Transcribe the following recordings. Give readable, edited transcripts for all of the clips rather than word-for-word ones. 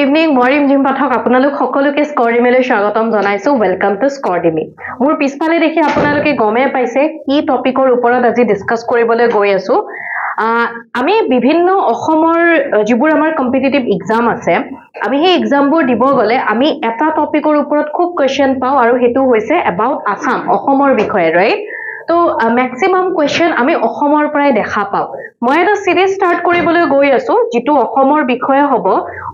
Evening মই ৰিমঝিম পাঠক আপোনালোক সকলোকে স্কৰডিমিলৈ স্বাগতম জনাইছো ওয়েলকাম টু স্কৰডিমি মোৰ পিছফালে দেখি আপোনালোকে গমে পাইছে কি টপিকৰ ওপৰত আজি ডিসকাস কৰিবলৈ গৈ আছো আমি বিভিন্ন অসমৰ যিবোৰ আমাৰ কম্পিটিটিভ এক্সাম আছে আমি সেই এক্সামবোৰ দিব গলে আমি এটা টপিকৰ ওপৰত খুব কোৱেশ্চন পাও আৰু হেতু হৈছে এবাউট আসাম অসমৰ বিষয়ে ৰাইট তো ম্যাক্সিমাম কোৱেশ্চন আমি অসমৰ পৰাই দেখা পাও মই এটা সিৰিজ স্টাৰ্ট কৰিবলৈ গৈ আছো যেটো অসমৰ বিষয়ে হ'ব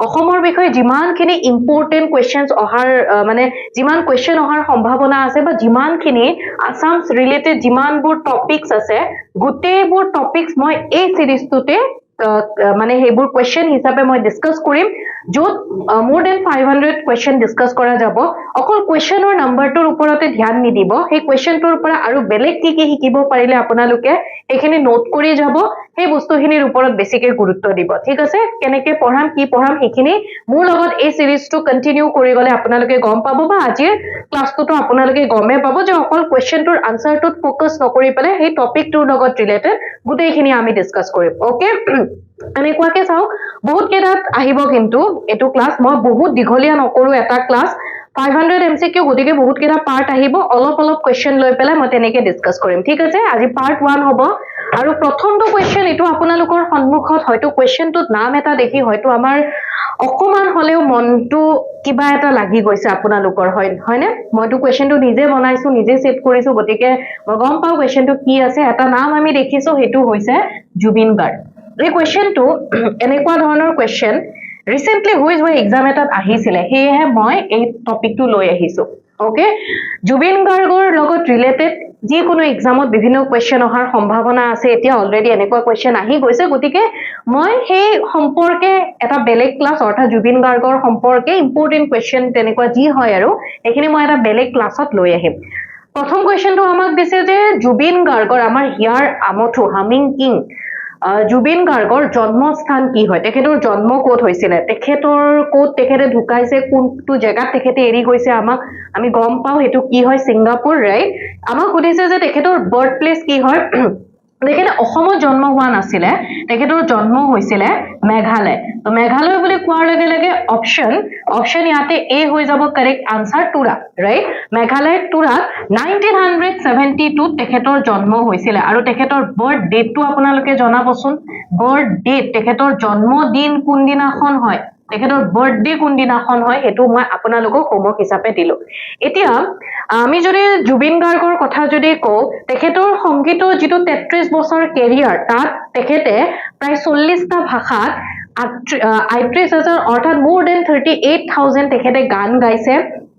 অসমৰ বিষয়ে যিমানখিনি ইম্পৰ্টেন্ট কোৱেশ্চনছ অহাৰ মানে যিমান কোৱেশ্চন অহাৰ সম্ভাৱনা আছে বা যিমানখিনি আসামছ ৰিলেটেড যিমানবোৰ টপিকস আছে গুটেইবোৰ টপিকস মই এই সিৰিজটোতে মানে হেবোৰ কোৱেশ্চন হিচাপে মই ডিসকাস কৰিম যত more than 500 কোৱেশ্চন ডিসকাস কৰা যাব অকল কোৱেশ্চনৰ নাম্বাৰটোৰ ওপৰতে ধ্যান নিদিব সেই কোৱেশ্চনটোৰ পৰা আৰু বেলেগ কি কি শিকিব পাৰিলে আপোনালোকে এখিনি নোট কৰি যাব সেই বস্তুখিনিৰ ওপৰত বেছিকৈ গুৰুত্ব দিব ঠিক আছে কেনেকৈ পঢ়াম কি পঢ়াম এখিনি মোৰ লগত এই সিৰিজটো কন্টিনিউ কৰি গলে আপোনালোকে গম পাব বা আজিৰ ক্লাছটো আপোনালোকে গমে পাব যে অকল কোৱেশ্চনটোৰ আনসাৰটোত ফোকাস নকৰি পেলে সেই টপিকটোৰ লগত ৰিলেটেড গুটেইখিনি আমি ডিসকাস কৰিম ওকে আমি কোৱাকে চাও বহুত কেইটাত আহিব কিন্তু এটো ক্লাছ মই বহুত দীঘলীয়া নকৰো এটা ক্লাছ 500 MCQ গতিকে বহুত কেইটা পাৰ্ট আহিব অলপ অলপ কোৱেশ্চন লৈ পেলাই মই তেনেকৈ ডিসকাস কৰিম ঠিক আছে আজি পাৰ্ট 1 হ'ব আৰু প্ৰথমটো কোৱেশ্চন এটো আপোনালোকৰ সন্মুখত হয়তো কোৱেশ্চনটোত নাম এটা দেখি হয়তো আমাৰ অকমান হলেও মনটো কিবা এটা লাগি গৈছে আপোনালোকৰ হয়নে মইতো কোৱেশ্চনটো নিজে বনাইছো নিজে সেট কৰিছো গতিকে মই গম পাও কোৱেশ্চনটো কি আছে এটা নাম আমি দেখিছো হেতু হৈছে জুবিন গাৰ্গ এই কোৱেশ্চনটো এনেকুৱা ধৰণৰ কোৱেশ্চন ৰিসেন্টলি হুইজ হৈ এক্সাম এটাত আহিছিলে হেহে মই এই টপিকটো লৈ আহিছো ওকে জুবিন গাৰ্গৰ লগত ৰিলেটেড যি কোনো এক্সামত বিভিন্ন কোৱেশ্চন অহাৰ সম্ভাৱনা আছে এতিয়া অলৰেডি এনেকুৱা কোৱেশ্চন আহি গৈছে গতিকে মই সেই সম্পৰ্কে এটা বেলেগ ক্লাছ অৰ্থাৎ জুবিন গাৰ্গৰ সম্পৰ্কে ইম্পৰ্টেন্ট কোৱেশ্চন তেনেকুৱা যি হয় আৰু এখিনি মই এটা বেলেগ ক্লাছত লৈ আহিম প্ৰথম কোৱেশ্চনটো আমাক দিছে যে জুবিন গাৰ্গৰ আমাৰ হিয়াৰ আমঠু হামিং কিং জুবিন গাৰ্গৰ জন্মস্থান কি হয় তেখেতৰ জন্ম ক'ত হৈছিল তেখেতৰ ক'ত তেখেতে ঢুকাইছে কোনটো জায়গাত তেখেতে এৰি গৈছে আমাক আমি গম পাও হেতু কি হয় সিঙ্গাপুৰ ৰাইট আমাক সুধিছে যে তেখেতৰ বাৰ্থ প্লেস কি হয় তেখেতে অসমত জন্ম হোৱা নাছিলে তেখেতৰ জন্ম হৈছিল মেঘালয় তো মেঘালয় বুলি কোৱাৰ লগে লগে অপচন ইয়াতে এ হৈ যাব কাৰেক্ট আনসাৰ টুৰা ৰাইট মেঘালয় টুৰা 1972 তেখেতৰ জন্ম হৈছিল আৰু তেখেতৰ বাৰ্থ ডেটটো আপোনালোকে জনাবচোন বাৰ্থ ডেট তেখেতৰ জন্মদিন কোন দিনাখন হয় তেখেতৰ বাৰ্থডে কোন দিনাখন হয় হেতু মই আপোনালোকক হোমৱৰ্ক হিচাপে দিলো এতিয়া আমি যদি জুবিন গাৰ্গৰ কথা যদি কও তেখেতৰ সংগীতৰ যেটো 33 বছৰ কেৰিয়াৰ তাত তেখেতে প্ৰায় 40টা ভাষাত 38,000 অৰ্থাৎ more than 38,000 তেখেতে গান গাইছে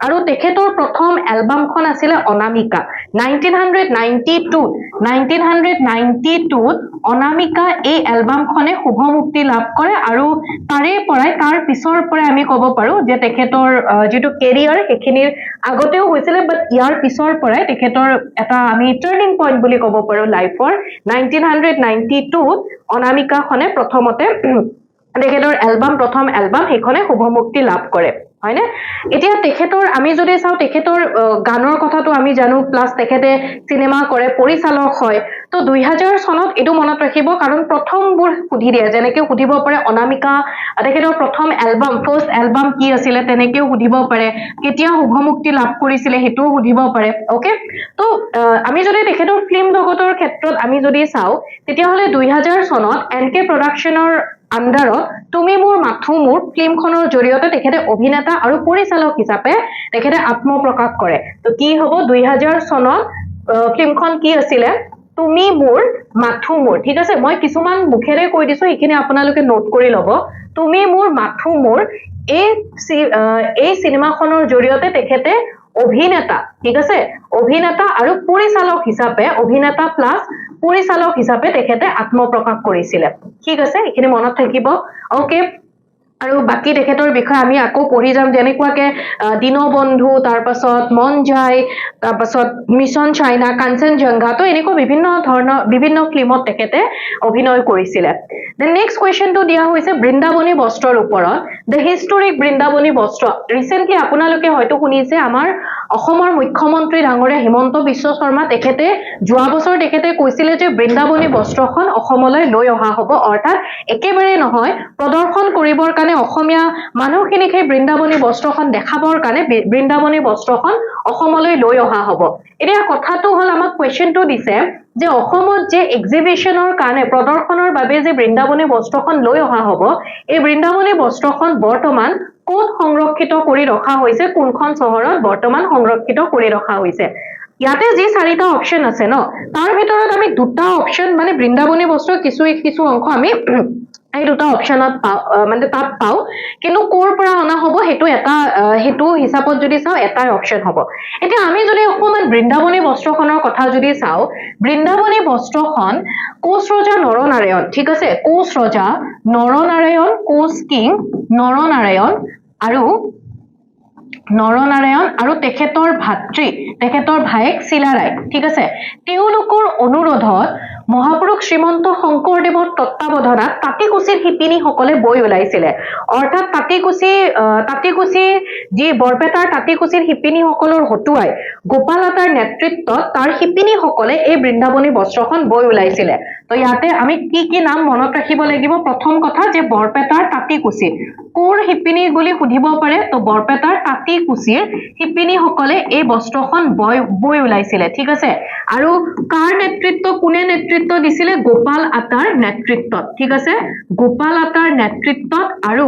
আৰু তেখেতৰ প্ৰথম এলবামখন আছিল অনামিকা 1992 অনামিকা এই এলবামখনে শুভমুক্তি লাভ কৰে আৰু তাৰ পিছৰ পৰাই আমি ক'ব পাৰো যে তেখেতৰ যেটো কেৰিয়াৰ এখিনিৰ আগতেও হৈছিল বাট ইয়াৰ পিছৰ পৰাই তেখেতৰ এটা আমি টাৰ্নিং পইণ্ট বুলি ক'ব পাৰো লাইফৰ 1992 অনামিকা খনে প্ৰথমতে তেখেতৰ প্ৰথম এলবাম হেখনে শুভমুক্তি লাভ কৰে হয়নে এতিয়া তেখেতৰ আমি যদি চাও তেখেতৰ গানৰ কথাটো আমি জানো প্লাস তেখেতে সিনেমা কৰে পৰিচালক হয় তো 2000 চনত এটো মনত ৰাখিব কাৰণ প্ৰথমবোৰ সুধি দিয়া যেনেকৈ সুধিব পাৰে অনামিকা তেখেতৰ প্ৰথম এলবাম ফাৰ্স্ট এলবাম কি আছিল তেনেকৈ সুধিব পাৰে কেতিয়া শুভমুক্তি লাভ কৰিছিল হেতু সুধিব পাৰে ওকে তো আমি যদি তেখেতৰ ফিল্ম জগতৰ ক্ষেত্ৰত আমি যদি চাও তেতিয়া হলে 2000 চনত এনকে প্ৰডাকচনৰ আন্ডাৰত তুমি মোৰ মাথু মোৰ ফিল্মখনৰ জৰিয়তে তেখেতে অভিনেতা আৰু পৰিচালক হিচাপে তেখেতে আত্মপ্ৰকাশ কৰে তো কি হ'ব 2000 চনত ফিল্মখন কি আছিল তুমি মোৰ মাথু মোৰ ঠিক আছে মই কিছুমান মুখেৰে কৈ দিছো এখিনি আপোনালোকে নোট কৰি লব তুমি মোৰ মাথু মোৰ এই সিনেমাখনৰ জৰিয়তে তেখেতে অভিনেতা ঠিক আছে অভিনেতা আৰু পৰিচালক হিচাপে অভিনেতা প্লাস পৰিচালক হিচাপে তেখেতে আত্মপ্ৰকাশ কৰিছিল ঠিক আছে এখিনি মনত থাকিব ওকে আৰু বাকি তেখেতৰ বিষয় আমি আকৌ পঢ়ি যাম যেনেকুৱাকে দিনবন্ধু তাৰ পাছত মন যায় তাৰ পাছত মিছন চাইনা কাঞ্চনজংঘা তো এনেকুৱা বিভিন্ন ফিল্মত তেখেতে অভিনয় কৰিছিল দেন নেক্সট কোৱেশ্চনটো দিয়া হৈছে বৃন্দাবনী বস্ত্ৰৰ ওপৰত দ্য হিষ্টৰিক বৃন্দাবনী বস্ত্ৰ ৰিসেন্টলি আপোনালোকে হয়তো শুনিছে আমাৰ অসমৰ মুখ্যমন্ত্ৰী ডাঙৰীয়া হিমন্ত বিশ্ব শৰ্মা তেখেতে যোৱা বছৰ তেখেতে কৈছিলে যে বৃন্দাবনী বস্ত্ৰখন অসমলৈ লৈ অহা হ'ব অৰ্থাৎ একেবাৰে নহয় প্ৰদৰ্শন কৰিবৰ কাৰণে অসমীয়া মানুহখিনিক সেই বৃন্দাবনী বস্ত্ৰখন দেখাবৰ কাৰণে বৃন্দাবনী বস্ত্ৰখন অসমলৈ লৈ অহা হ'ব এতিয়া কথাটো হ'ল আমাক কোৱেশ্চনটো দিছে যে অসমত যে এক্সিবিশনৰ কাৰণে প্ৰদৰ্শনৰ বাবে যে বৃন্দাবনী বস্ত্ৰখন লৈ অহা হ'ব এই বৃন্দাবনী বস্ত্ৰখন বৰ্তমান ক'ত সংৰক্ষিত কৰি ৰখা হৈছে কোনখন চহৰত বৰ্তমান সংৰক্ষিত কৰি ৰখা হৈছে ইয়াতে যি চাৰিটা অপচন আছে ন তাৰ ভিতৰত আমি দুটা অপচন মানে বৃন্দাবনী বস্ত্ৰৰ কিছু অংশ আমি এই দুটা অপচনত মানে তাত পাও কিন্তু কোৰ পৰা অনা হ'ব হেতু হিচাপত যদি চাও এটাই অপচন হ'ব এতিয়া আমি যদি অকমান বৃন্দাবনী বস্ত্ৰখনৰ কথা যদি চাও বৃন্দাবনী বস্ত্ৰখন কোচ ৰজা নৰনাৰায়ণ ঠিক আছে কোচ ৰজা নৰনাৰায়ণ কোচ কিং নৰনাৰায়ণ আৰু তেখেতৰ ভাতৃ তেখেতৰ ভায়েক চিলাৰায় ঠিক আছে তেওঁলোকৰ অনুৰোধত মহাপুৰুষ শ্ৰীমন্ত শংকৰদেৱৰ তত্ত্বাৱধানত তাঁতীকুছিৰ শিপিনীসকলে বৈ ওলাইছিলে অৰ্থাৎ তাঁতীকুছি যি বৰপেটাৰ তাঁতীকুছিৰ শিপিনীসকলৰ হতুৱাই গোপালতাৰ নেতৃত্বত তাৰ শিপিনীসকলে এই বৃন্দাবনী বস্ত্ৰখন বৈ ওলাইছিলে তো ইয়াতে আমি কি নাম মনত ৰাখিব লাগিব প্ৰথম কথা যে বৰপেটাৰ তাঁতীকুছি কোৰ শিপিনী বুলি সুধিব পাৰে তো বৰপেটাৰ তাঁতীকুছিৰ শিপিনীসকলে এই বস্ত্ৰখন বৈ ওলাইছিলে ঠিক আছে আৰু কাৰ নেতৃত্ব কোনে নেতৃত্ব দিছিলে গোপাল আতাৰ নেতৃত্বত ঠিক আছে গোপাল আতাৰ নেতৃত্বত আৰু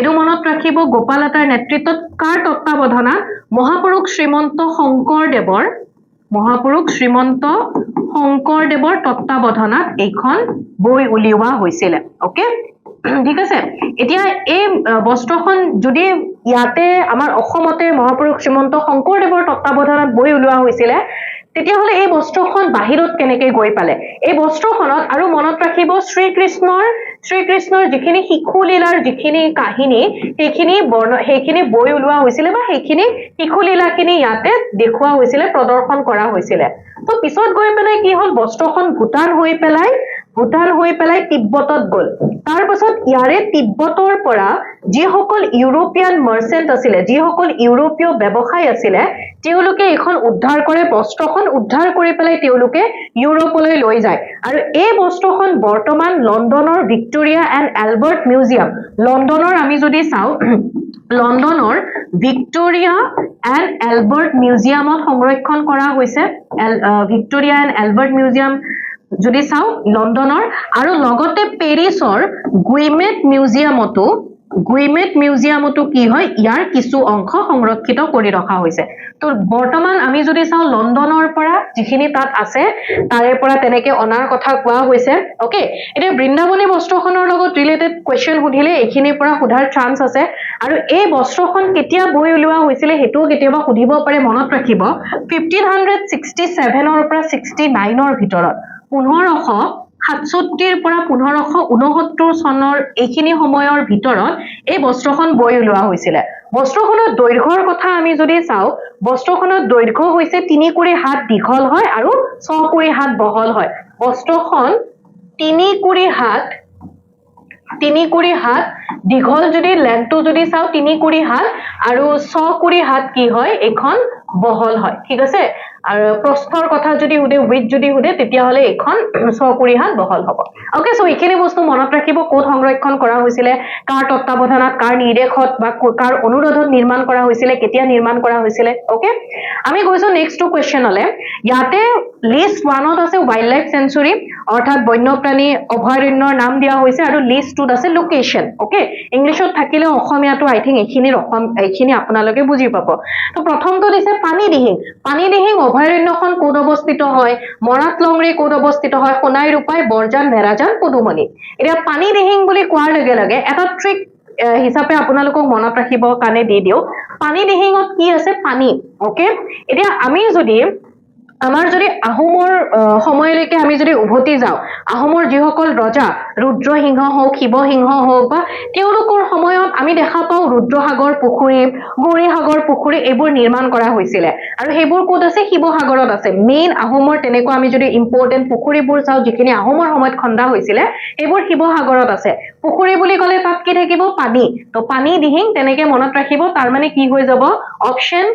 এটো মনত ৰাখিব গোপাল আতাৰ নেতৃত্বত কাৰ তত্ত্বাৱধানত মহাপুৰুষ শ্ৰীমন্ত শংকৰদেৱৰ তত্ত্বাৱধানত এইখন বৈ উলিওৱা হৈছিলে ওকে ঠিক আছে এতিয়া এই বস্ত্ৰখন যদি ইয়াতে আমাৰ অসমতে মহাপুৰুষ শ্ৰীমন্ত শংকৰদেৱৰ তত্ত্বাৱধানত বৈ উলিওৱা হৈছিলে তেতিয়াহলে এই বস্ত্ৰখন বাহিৰত কেনেকৈ গৈ পালে এই বস্ত্ৰখনত আৰু মনত ৰাখিব শ্ৰীকৃষ্ণৰ যিখিনি শিশু লীলাৰ যিখিনি কাহিনী সেইখিনি বৈ ওলোৱা হৈছিলে বা সেইখিনি শিশু লীলাখিনি ইয়াতে দেখুওৱা হৈছিলে প্ৰদৰ্শন কৰা হৈছিলে তো পিছত গৈ পেলাই কি হ'ল বস্ত্ৰখন ভূটান হৈ পেলাই তিব্বতত গ'ল তাৰ পাছত ইয়াৰে তিব্বতৰ পৰা যিসকল ইউৰোপিয়ান মাৰ্চেন্ট আছিলে যিসকল ইউৰোপীয় ব্যৱসায়ী আছিলে তেওঁলোকে এখন উদ্ধাৰ কৰে বস্ত্ৰখন উদ্ধাৰ কৰি পেলাই তেওঁলোকে ইউৰোপলৈ লৈ যায় আৰু এই বস্ত্ৰখন বৰ্তমান লণ্ডনৰ ভিক্টোৰিয়া এণ্ড এলবাৰ্ট মিউজিয়াম লণ্ডনৰ আমি যদি চাওঁ লণ্ডনৰ ভিক্টোৰিয়া এণ্ড এলবাৰ্ট মিউজিয়ামত সংৰক্ষণ কৰা হৈছে ভিক্টোৰিয়া এণ্ড এলবাৰ্ট মিউজিয়াম যদি চাও লণ্ডনৰ আৰু লগতে পেৰিছৰ গুইমেট মিউজিয়ামতো কি হয় ইয়াৰ কিছু অংশ সংৰক্ষিত কৰি ৰখা হৈছে তো বৰ্তমান আমি যদি চাও লণ্ডনৰ পৰা যিখিনি তাত আছে তাৰে পৰা তেনেকে অনাৰ কথা কোৱা হৈছে ওকে এতিয়া বৃন্দাবনী বস্ত্ৰখনৰ লগত ৰিলেটেড কোৱেশ্চন সুধিলে এইখিনিৰ পৰা সোধাৰ চান্স আছে আৰু এই বস্ত্ৰখন কেতিয়া বৈ উলিওৱা হৈছিলে হেতু কেতিয়াবা সুধিব পাৰে মনত ৰাখিব 1567 পৰা 69 ভিতৰত 1567 পৰা 1569 চনৰ এইখিনি সময়ৰ ভিতৰত এই বস্ত্ৰখন বৈ উলিওৱা হৈছিলে বস্ত্ৰখনৰ দৈৰ্ঘ্যৰ কথা আমি যদি চাও বস্ত্ৰখনৰ দৈৰ্ঘ্য হৈছে 3 কুৰি হাত দীঘল হয় আৰু 6 কুৰি হাত বহল হয় বস্ত্ৰখন 3 কুৰি হাত দীঘল যদি লেন্থটো যদি চাও 3 কুৰি হাত আৰু 6 কুৰি হাত কি হয় এখন বহল হয় ঠিক আছে আৰু প্ৰস্থৰ কথা যদি উদে উইথ যদি উদে তেতিয়া হলে এখন 6 কুৰি হাত বহল হ'ব ওকে সো এইখিনি বস্তু মনত ৰাখিব কোড সংৰক্ষণ কৰা হৈছিলে কাৰ তত্ত্বাৱধানত কাৰ নিৰ্দেশত বা কাৰ অনুৰোধত নিৰ্মাণ কৰা হৈছিলে কেতিয়া নিৰ্মাণ কৰা হৈছিলে ওকে আমি গৈছো নেক্সট কোৱেশ্চনলে ইয়াতে লিষ্ট 1ত আছে ওয়াইল্ড লাইফ সেঞ্চুৰী অৰ্থাৎ বন্যপ্ৰাণী অভয়াৰণ্যৰ নাম দিয়া হৈছে আৰু লিষ্ট 2ত আছে লোকেশন ওকে ইংলিশত থাকিলে অসমীয়াটো আই থিং এইখিনি আপোনালোকে বুজি পাব তো প্ৰথমটো দিছে পানীদিহিং অভয়াৰণ্যখন ক'ত অৱস্থিত হয় মৰাত লংৰি ক'ত অৱস্থিত হয় সোণাই ৰূপাই বৰজান ভেৰাজান পদুমণি এতিয়া পানীদিহিং বুলি কোৱাৰ লগে লগে এটা ট্ৰিক হিচাপে আপোনালোকক মনত ৰাখিবৰ কাৰণে দি দিও পানীদিহিঙত কি আছে পানী ওকে এতিয়া আমি যদি আমাৰ যদি আহোমৰ সময়লৈকে আমি যদি উভতি যাও আহোমৰ যিসকল ৰজা ৰুদ্ৰসিংহ হওক শিৱসিংহ হওক বা তেওঁলোকৰ সময়ত আমি দেখা পাও ৰুদ্ৰসাগৰ পুখুৰী গৌৰীসাগৰ পুখুৰী এইবোৰ নিৰ্মাণ কৰা হৈছিল আৰু সেইবোৰ ক'ত আছে শিৱসাগৰত আছে মেইন আহোমৰ তেনেকুৱা আমি যদি ইম্পৰ্টেন্ট পুখুৰীবোৰ চাও যিখিনি আহোমৰ সময়ত খন্দা হৈছিল এইবোৰ শিৱসাগৰত আছে পুখুৰী বুলি ক'লে তাত কি থাকিব পানী তো পানী দিহিং তেনেকে মনত ৰাখিব তাৰ মানে কি হৈ যাব অপচন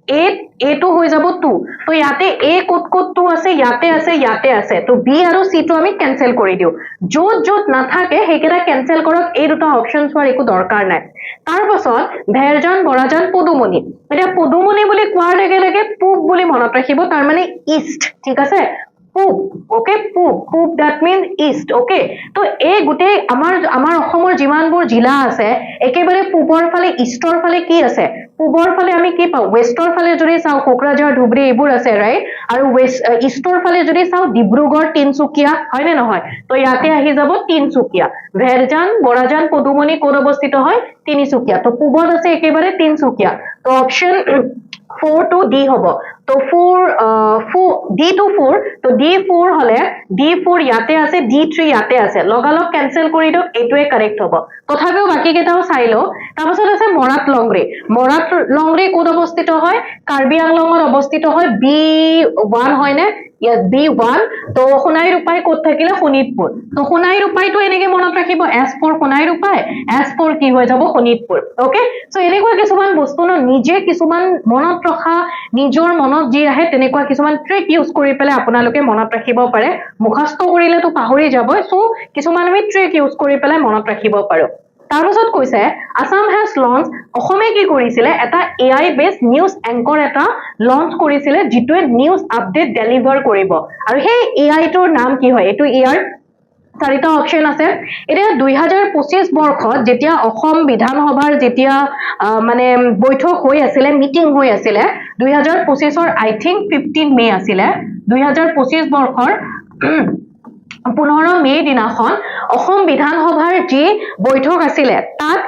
A টো হৈ যাব 2 তো ইয়াতে A ক'ত 2 আছে ইয়াতে আছে তো B আৰু C টো আমি ক্যান্সেল কৰি দিও য'ত নাথাকে হেকেটা ক্যান্সেল কৰক এই দুটা অপচনছ হোৱাৰ একো দৰকাৰ নাই তাৰ পাছত ভেৰজান বৰাজান পদুমণি এটা পদুমণি বুলি কোৱাৰ লগে লগে পূব বুলি মনত ৰাখিব তাৰ মানে ইষ্ট ঠিক আছে পূব ওকে পূব that means east ওকে তো এই গুটে আমাৰ অসমৰ যিমানবোৰ জিলা আছে একেবাৰে পূবৰ ফালে ইষ্টৰ ফালে কি আছে পূবৰ ফালে আমি কি পাও ওয়েষ্টৰ ফালে যদি চাও কোকৰাঝাৰ ধুবৰী এইবোৰ আছে ৰাইট আৰু ইষ্টৰ ফালে যদি চাও ডিব্ৰুগড় তিনচুকীয়া হয় নে নহয় তো ইয়াতে আহি যাব তিনচুকীয়া ভেৰজান বৰাজান পদুমণি ক'ত অৱস্থিত হয় তিনিচুকীয়া তো পূবত আছে একেবাৰে তিনচুকীয়া তো অপচন 4 to D হব তো 4 D to 4 তো D4 হলে D4 ইয়াতে আছে D3 ইয়াতে আছে লগালগ ক্যান্সেল কৰি দিও এটোৱে কাৰেক্ট হব তথাপিও বাকি কেটাও চাইলো তাৰপাছত আছে মৰাত লংৰে ক'ত অৱস্থিত হয় কাৰ্বি আংলঙত অৱস্থিত হয় B1 হয় নে Yes, B1 তো সোনাই ৰূপাই ক'ত থাকিলে শোণিতপুৰ তো সোনাই ৰূপাইটো এনেকে মনত ৰাখিব S4 সোনাই ৰূপাই S4 কি হৈ যাব শোণিতপুৰ ওকে সো এনেকুৱা কিছুমান বস্তু ন নিজে কিছুমান মনত ৰখা নিজৰ মনত যি আহে তেনেকুৱা কিছুমান ট্ৰিক ইউজ কৰি পেলে আপোনালোকে মনত ৰাখিব পাৰে মুখস্থ কৰিলে তো পাহৰি যাব সো কিছুমান আমি ট্ৰিক ইউজ কৰি পেলে মনত ৰাখিব পাৰো তাৰপাছত কৈছে আসাম হ্যাজ লঞ্চ অসমে কি কৰিছিলে এটা AI বেস নিউজ এংকৰ এটা লঞ্চ কৰিছিলে যিটোৱে নিউজ আপডেট ডেলিভাৰ কৰিব আৰু সেই AI টোৰ নাম কি হয় এটো ইয়াৰ চাৰিটা অপচন আছে এটা 2025 বৰ্ষত যেতিয়া অসম বিধানসভাৰ যেতিয়া মানে বৈঠক হৈ আছিল মিটিং হৈ আছিল 2025 ৰ আই থিংক 15 মে আছিল 2025 বৰ্ষৰ 15 মে দিনাখন অসম বিধানসভাৰ যি বৈঠক আছিল তাত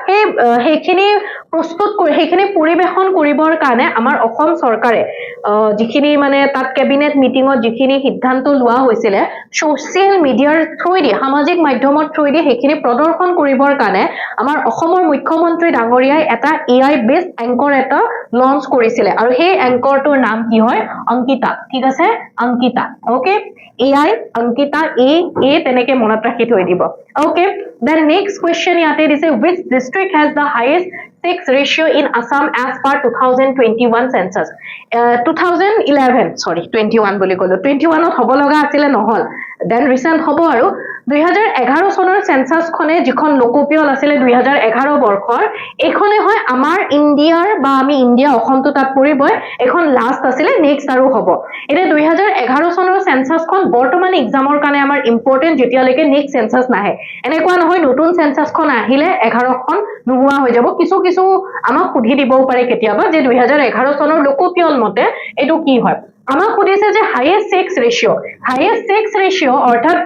হেখিনি প্ৰস্তুত কৰি হেখিনি পৰিবেশন কৰিবৰ কাৰণে আমাৰ অসম চৰকাৰে যিখিনি মানে তাত কেবিনেট মিটিংত যিখিনি সিদ্ধান্ত লোৱা হৈছিল সোশ্যাল মিডিয়াৰ থ্ৰুদি সামাজিক মাধ্যমৰ থ্ৰুদি হেখিনি প্ৰদৰ্শন কৰিবৰ কাৰণে আমাৰ অসমৰ মুখ্যমন্ত্ৰী ডাঙৰীয়াই এটা AI বেস এংকৰ এটা লঞ্চ কৰিছিল আৰু সেই এংকৰটোৰ নাম কি হয় অংকিতা ঠিক আছে Ankita okay AI Ankita A তেনেকে মনত ৰাখি থৈ দিব ওকে then next question ইয়াতে দিছে which district has the highest sex ratio in Assam as per 2021 census 21 বুলি কলো 21 ত হ'ব লগা আছিল নহল then recent হ'ব আৰু 2011 চনৰ সেন্সাস খনে যিখন লোকপিয়ল আছিল 2011 বৰ্ষৰ এখনে হয় আমাৰ ইন্ডিয়াৰ বা আমি ইন্ডিয়া অসমটো তাত পৰিবই এখন লাষ্ট আছিল নেক্সট আৰু হ'ব এটা 2011 চনৰ সেন্সাসখন বৰ্তমান এক্সামৰ কাৰণে আমাৰ ইম্পৰ্টেন্ট যেতিয়ালৈকে নেক্সট সেন্সাস নাহে এনেকুৱা নহয় নতুন সেন্সাসখন আহিলে 11 খন নোহোৱা হৈ যাব কিছু আমাক সুধি দিবও পাৰে কেতিয়াবা যে 2011 চনৰ লোকপিয়ল মতে এটো কি হয় আমাক সুধিছে যে হাইয়েস্ট সেক্স ৰেশিও অৰ্থাৎ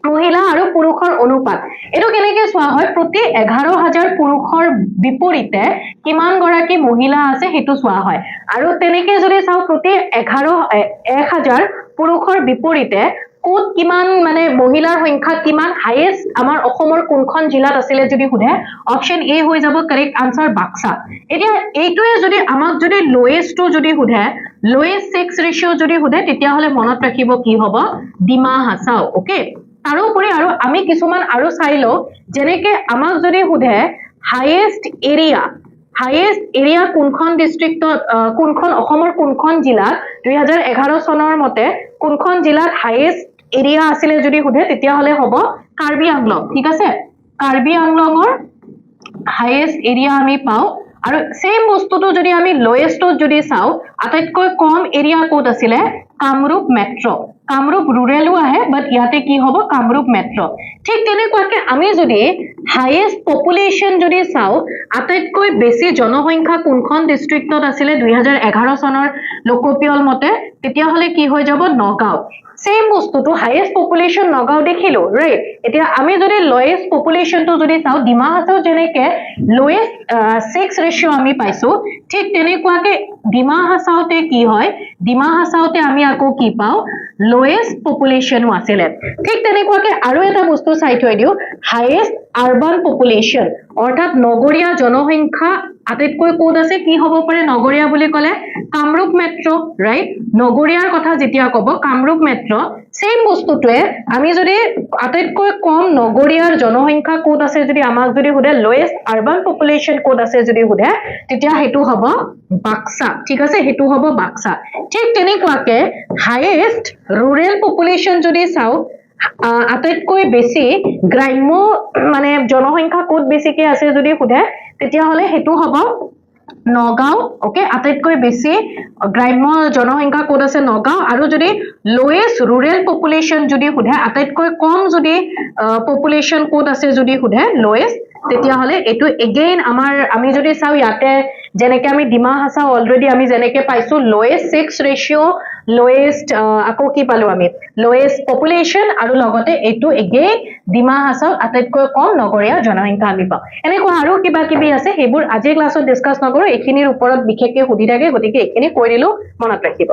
মহিলা আৰু পুৰুষৰ অনুপাত এটো কেনেকৈ চোৱা হয় প্ৰতি 11000 পুৰুষৰ বিপৰীতে কিমান গৰাকী মহিলা আছে হেতু চোৱা হয় আৰু তেনেকৈ যদি চাও প্ৰতি 1000 পুৰুষৰ বিপৰীতে কোত কিমান মানে মহিলাৰ সংখ্যা কিমান হাইয়েস্ট আমাৰ অসমৰ কোনখন জিলাত আছিল যদি সুধে অপচন এ হৈ যাব কাৰেক্ট আনসাৰ বাক্সা এতিয়া এইটোৱে যদি আমাক যদি লোয়েষ্ট যদি সুধে লোয়েষ্ট সেক্স ৰেশিও যদি সুধে তেতিয়া হলে মনত ৰাখিব কি হ'ব ডিমা হাসাও ওকে তাৰোপৰি আৰু আমি কিছুমান আৰু চাইলো যেনেকৈ আমাক যদি সুধে হাইয়েস্ট এৰিয়া কোনখন ডিস্ট্ৰিক্টত কোনখন অসমৰ কোনখন জিলাত 2011 চনৰ মতে কোনখন জিলাত হাইয়েস্ট এৰিয়া আছিল যদি সুধে তেতিয়া হলে হ'ব কাৰ্বি আংলং ঠিক আছে কাৰ্বি আংলঙৰ হাইয়েস্ট এৰিয়া আমি পাও আৰু সেম বস্তুটো যদি আমি লোয়েষ্টত যদি চাও আটাইতকৈ কম এৰিয়া কোড আছিল কামৰূপ মেট্ৰো কামৰূপ ৰুৰেলো আহে বাট ইয়াতে কি হ'ব কামৰূপ মেট্ৰো ঠিক তেনেকুৱাকে আমি যদি হাইয়েস্ট পপুলেশন যদি চাও আটাইতকৈ বেছি জনসংখ্যা কোনখন ডিস্ট্ৰিক্টত আছিল 2011 চনৰ লোকপিয়ল মতে তেতিয়া হলে কি হৈ যাব নগাঁও সেম বস্তুটো হাইয়েস্ট পপুলেশন নগাঁও দেখিলো ৰাইট এতিয়া আমি যদি লোয়েষ্ট পপুলেশনটো যদি চাও ডিমা হাসাও যেনেকে লোয়েষ্ট সেক্স ৰেশিও আমি পাইছো ঠিক তেনেকুৱাকে ডিমা হাসাওতে কি হয় ডিমা হাসাওতে আমি আকৌ কি পাও লোয়েষ্ট পপুলেশনও আছিল ঠিক তেনেকুৱাকে আৰু এটা বস্তু চাই থৈ দিও হাইয়েস্ট আৰবান পপুলেশন অৰ্থাৎ নগৰীয়া জনসংখ্যা আটাইতকৈ ক'ত আছে কি হ'ব পাৰে নগৰীয়া বুলি ক'লে কামৰূপ মেট্ৰ ৰাইট নগৰীয়াৰ কথা যেতিয়া ক'ব কামৰূপ মেট্ৰ সেম বস্তুটোৱে আমি যদি আটাইতকৈ কম নগৰীয়াৰ জনসংখ্যা ক'ত আছে যদি আমাক যদি সোধে লোয়েষ্ট আৰবান পপুলেশন ক'ত আছে যদি সোধে তেতিয়া হেতু হ'ব বাক্সা ঠিক আছে হেতু হ'ব বাক্সা ঠিক তেনেকুৱাকে হাইয়েষ্ট ৰুৰেল পপুলেশন যদি চাও আটাইতকৈ বেছি গ্ৰাম্য মানে জনসংখ্যা ক'ত বেছিকে আছে যদি সোধে তেতিয়া হলে হেতু হ'ব নগাঁও ওকে আটাইতকৈ বেছি গ্ৰাম্য জনসংখ্যা ক'ত আছে নগাঁও আৰু যদি লোয়েষ্ট ৰুৰেল পপুলেশন যদি সোধে আটাইতকৈ কম যদি পপুলেশন ক'ত আছে যদি সোধে লোয়েষ্ট তেতিয়া হলে এটো এগেইন আমাৰ আমি যদি চাও ইয়াতে যেনেকে আমি ডিমা হাছাও অলৰেডি আমি যেনেকে পাইছো লোয়েষ্ট 6 ৰেশিও লোয়েষ্ট আকৌ কি পালো আমি লোয়েষ্ট পপুলেশন আৰু লগতে এটো এগেইন ডিমা হাছাও আটাইতকৈ কম নগৰীয়া জনসংখ্যা আমি পাও এনেকুৱা আৰু কিবা কিবি আছে হেবোৰ আজি ক্লাছত ডিসকাস নকৰো এখিনিৰ ওপৰত বিশেষকৈ সুধি থাকে গতিকে এখিনি কৈ দিলো মনত ৰাখিব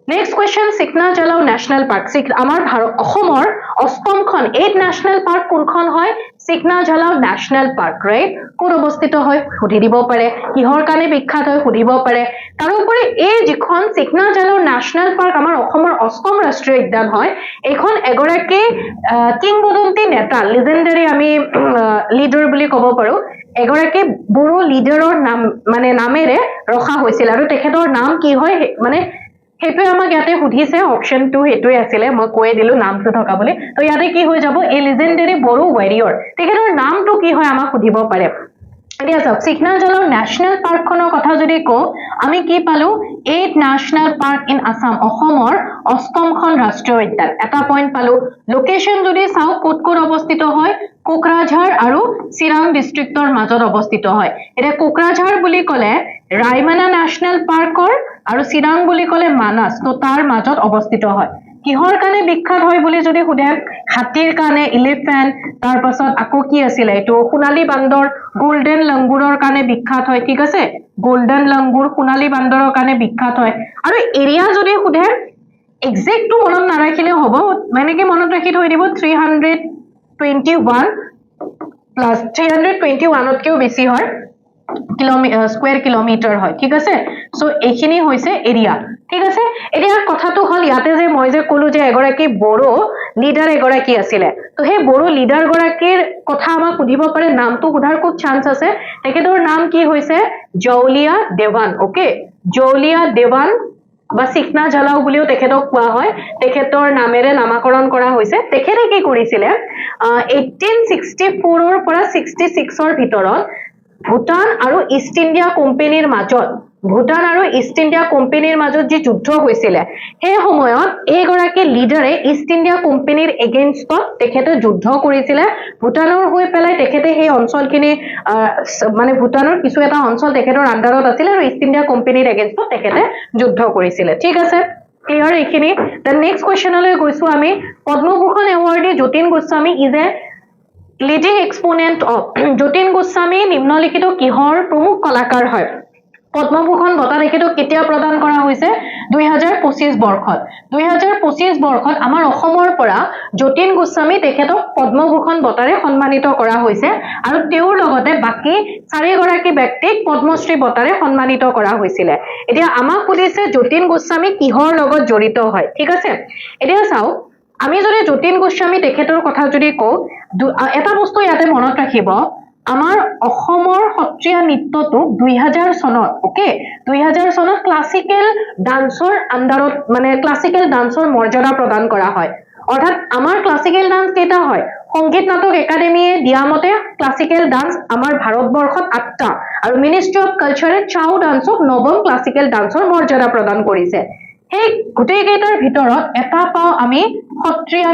Next question, Sikna Jalao National Park. Amar Ohomor Ostomkhon 8 National Park কোনখন হয় Sikna Jalao National Park, right? কোন অবস্থিত হয় সুধি দিব পাৰে কিহৰ কাৰণে বিখ্যাত হয় সুধিব পাৰে তাৰ উপৰি এই যিখন Sikna Jalao National Park আমাৰ অসমৰ অষ্টম ৰাষ্ট্ৰীয় উদ্যান হয় এইখন এগৰাকী কিংবদন্তি নেতা legendary আমি লিডাৰ বুলি ক'ব পাৰো এগৰাকী বড়ো লিডাৰৰ নাম মানে নামেৰে ৰখা হৈছিল আৰু তেখেতৰ নাম কি হয় মানে হেতু আমাক ইয়াতে সুধিছে অপশন 2 হেতুই আছিল মই কৈ দিলো নামটো থকা বুলি তো ইয়াতে কি হৈ যাব এই লিজেন্ডাৰী বড়ো ওয়াৰিয়ৰ তেখেতৰ নামটো কি হয় আমাক সুধিব পাৰে এতিয়া চাওক Sikna Jalao National Park খনৰ কথা যদি কও আমি কি পালো 8 National Park in Assam অসমৰ অষ্টমখন ৰাষ্ট্ৰীয় উদ্যান এটা পইণ্ট পালো লোকেশন যদি চাও ক'ত ক'ত অৱস্থিত হয় কোকৰাঝাৰ আৰু চিৰাং ডিস্ট্ৰিক্টৰ মাজত অৱস্থিত হয় এটা কোকৰাঝাৰ বুলি ক'লে ৰাইমানা ন্যাশনাল পাৰ্কৰ আৰু চিৰাং বুলি ক'লে মানাস তো তাৰ মাজত অৱস্থিত হয় কিহৰ কাৰণে বিখ্যাত হয় বুলি যদি সুধে হাতীৰ কাৰণে এলিফেন্ট তাৰ পাছত আকৌ কি আছিল এটো সোণালী বান্দৰ গোল্ডেন লংগুৰৰ কাৰণে বিখ্যাত হয় ঠিক আছে গোল্ডেন লংগুৰ সোণালী বান্দৰৰ কাৰণে বিখ্যাত হয় আৰু এৰিয়া যদি সুধে এক্সাক্ট টু মনত নাৰাখিলে হ'ব মানে কি মনত ৰাখি থৈ দিব 321 প্লাস 321 তকেও বেছি হয় স্কয়াৰ কিলোমিটাৰ হয় ঠিক আছে সো এইখিনি হৈছে এৰিয়া ঠিক আছে এতিয়া কথাটো হল ইয়াতে যে মই যে কলো যে এগৰাকী বড়ো লিডাৰ এগৰাকী আছিল তো হে বড়ো লিডাৰ গৰাকীৰ কথা আমাক সুধিব পাৰে নামটো সুধাৰ খুব চান্স আছে তেখেতৰ নাম কি হৈছে জৌলিয়া দেৱান ওকে জৌলিয়া দেৱান বা Sikna Jalao বুলিও তেখেতক কোৱা হয় তেখেতৰ নামেৰে নামকৰণ কৰা হৈছে তেখেতে কি কৰিছিল 1864 ৰ পৰা 66 ৰ ভিতৰত ভুটান আৰু ইষ্ট ইণ্ডিয়া কোম্পানীৰ মাজত ভুটান আৰু ইষ্ট ইণ্ডিয়া কোম্পানীৰ মাজত যি যুদ্ধ হৈছিল সেই সময়ত এইগৰাকী লিডাৰে ইষ্ট ইণ্ডিয়া কোম্পানীৰ এগেইনষ্টত তেখেতে যুদ্ধ কৰিছিল ভুটানৰ হৈ পেলাই তেখেতে সেই অঞ্চলখিনি মানে ভুটানৰ কিছু এটা অঞ্চল তেখেতৰ আন্ডাৰত আছিল আৰু ইষ্ট ইণ্ডিয়া কোম্পানীৰ এগেইনষ্টত তেখেতে যুদ্ধ কৰিছিল ঠিক আছে ক্লিয়াৰ এইখিনি দেন নেক্সট কোৱেশ্চনলৈ গৈছো আমি Padma Bhushan awardee Jatin Goswami is a leading exponent of Jatin Goswami নিম্নলিখিত কিহৰ প্ৰমুখ কলাকাৰ হয় পদ্মভূষণ বঁটা তেখেতক কেতিয়া প্ৰদান কৰা হৈছে 2025 বৰ্ষত 2025 বৰ্ষত আমাৰ অসমৰ পৰা যতীন গোস্বামী তেখেতক পদ্মভূষণ বঁটাৰে সন্মানিত কৰা হৈছে আৰু তেওঁৰ লগতে বাকি 4 গৰাকী ব্যক্তিক পদ্মশ্ৰী বঁটাৰে সন্মানিত কৰা হৈছিল এতিয়া আমাক সুধিছে যতীন গোস্বামী কিহৰ লগত জড়িত হয় ঠিক আছে এতিয়া চাও আমি যদি যতীন গোস্বামী তেখেতৰ কথা যদি কও এটা বস্তু ইয়াতে মনত ৰাখিব আমাৰ অসমৰ সত্ৰীয়া নৃত্যটো 2000 চনত ওকে 2000 চনত ক্লাসিক্যাল ডান্সৰ আন্ডাৰত মানে ক্লাসিক্যাল ডান্সৰ মৰ্যাদা প্ৰদান কৰা হয় অৰ্থাৎ আমাৰ ক্লাসিক্যাল ডান্স কেটা হয় সংগীত নাটক একাডেমিয়ে দিয়ামতে ক্লাসিক্যাল ডান্স আমাৰ ভাৰতবৰ্ষত 8টা আৰু মিনিষ্ট্ৰি অফ কালচাৰে চাও ডান্সক নৱম ক্লাসিক্যাল ডান্সৰ মৰ্যাদা প্ৰদান কৰিছে এই গোটেই কেইটাৰ ভিতৰত এটা পাও আমি সত্ৰীয়া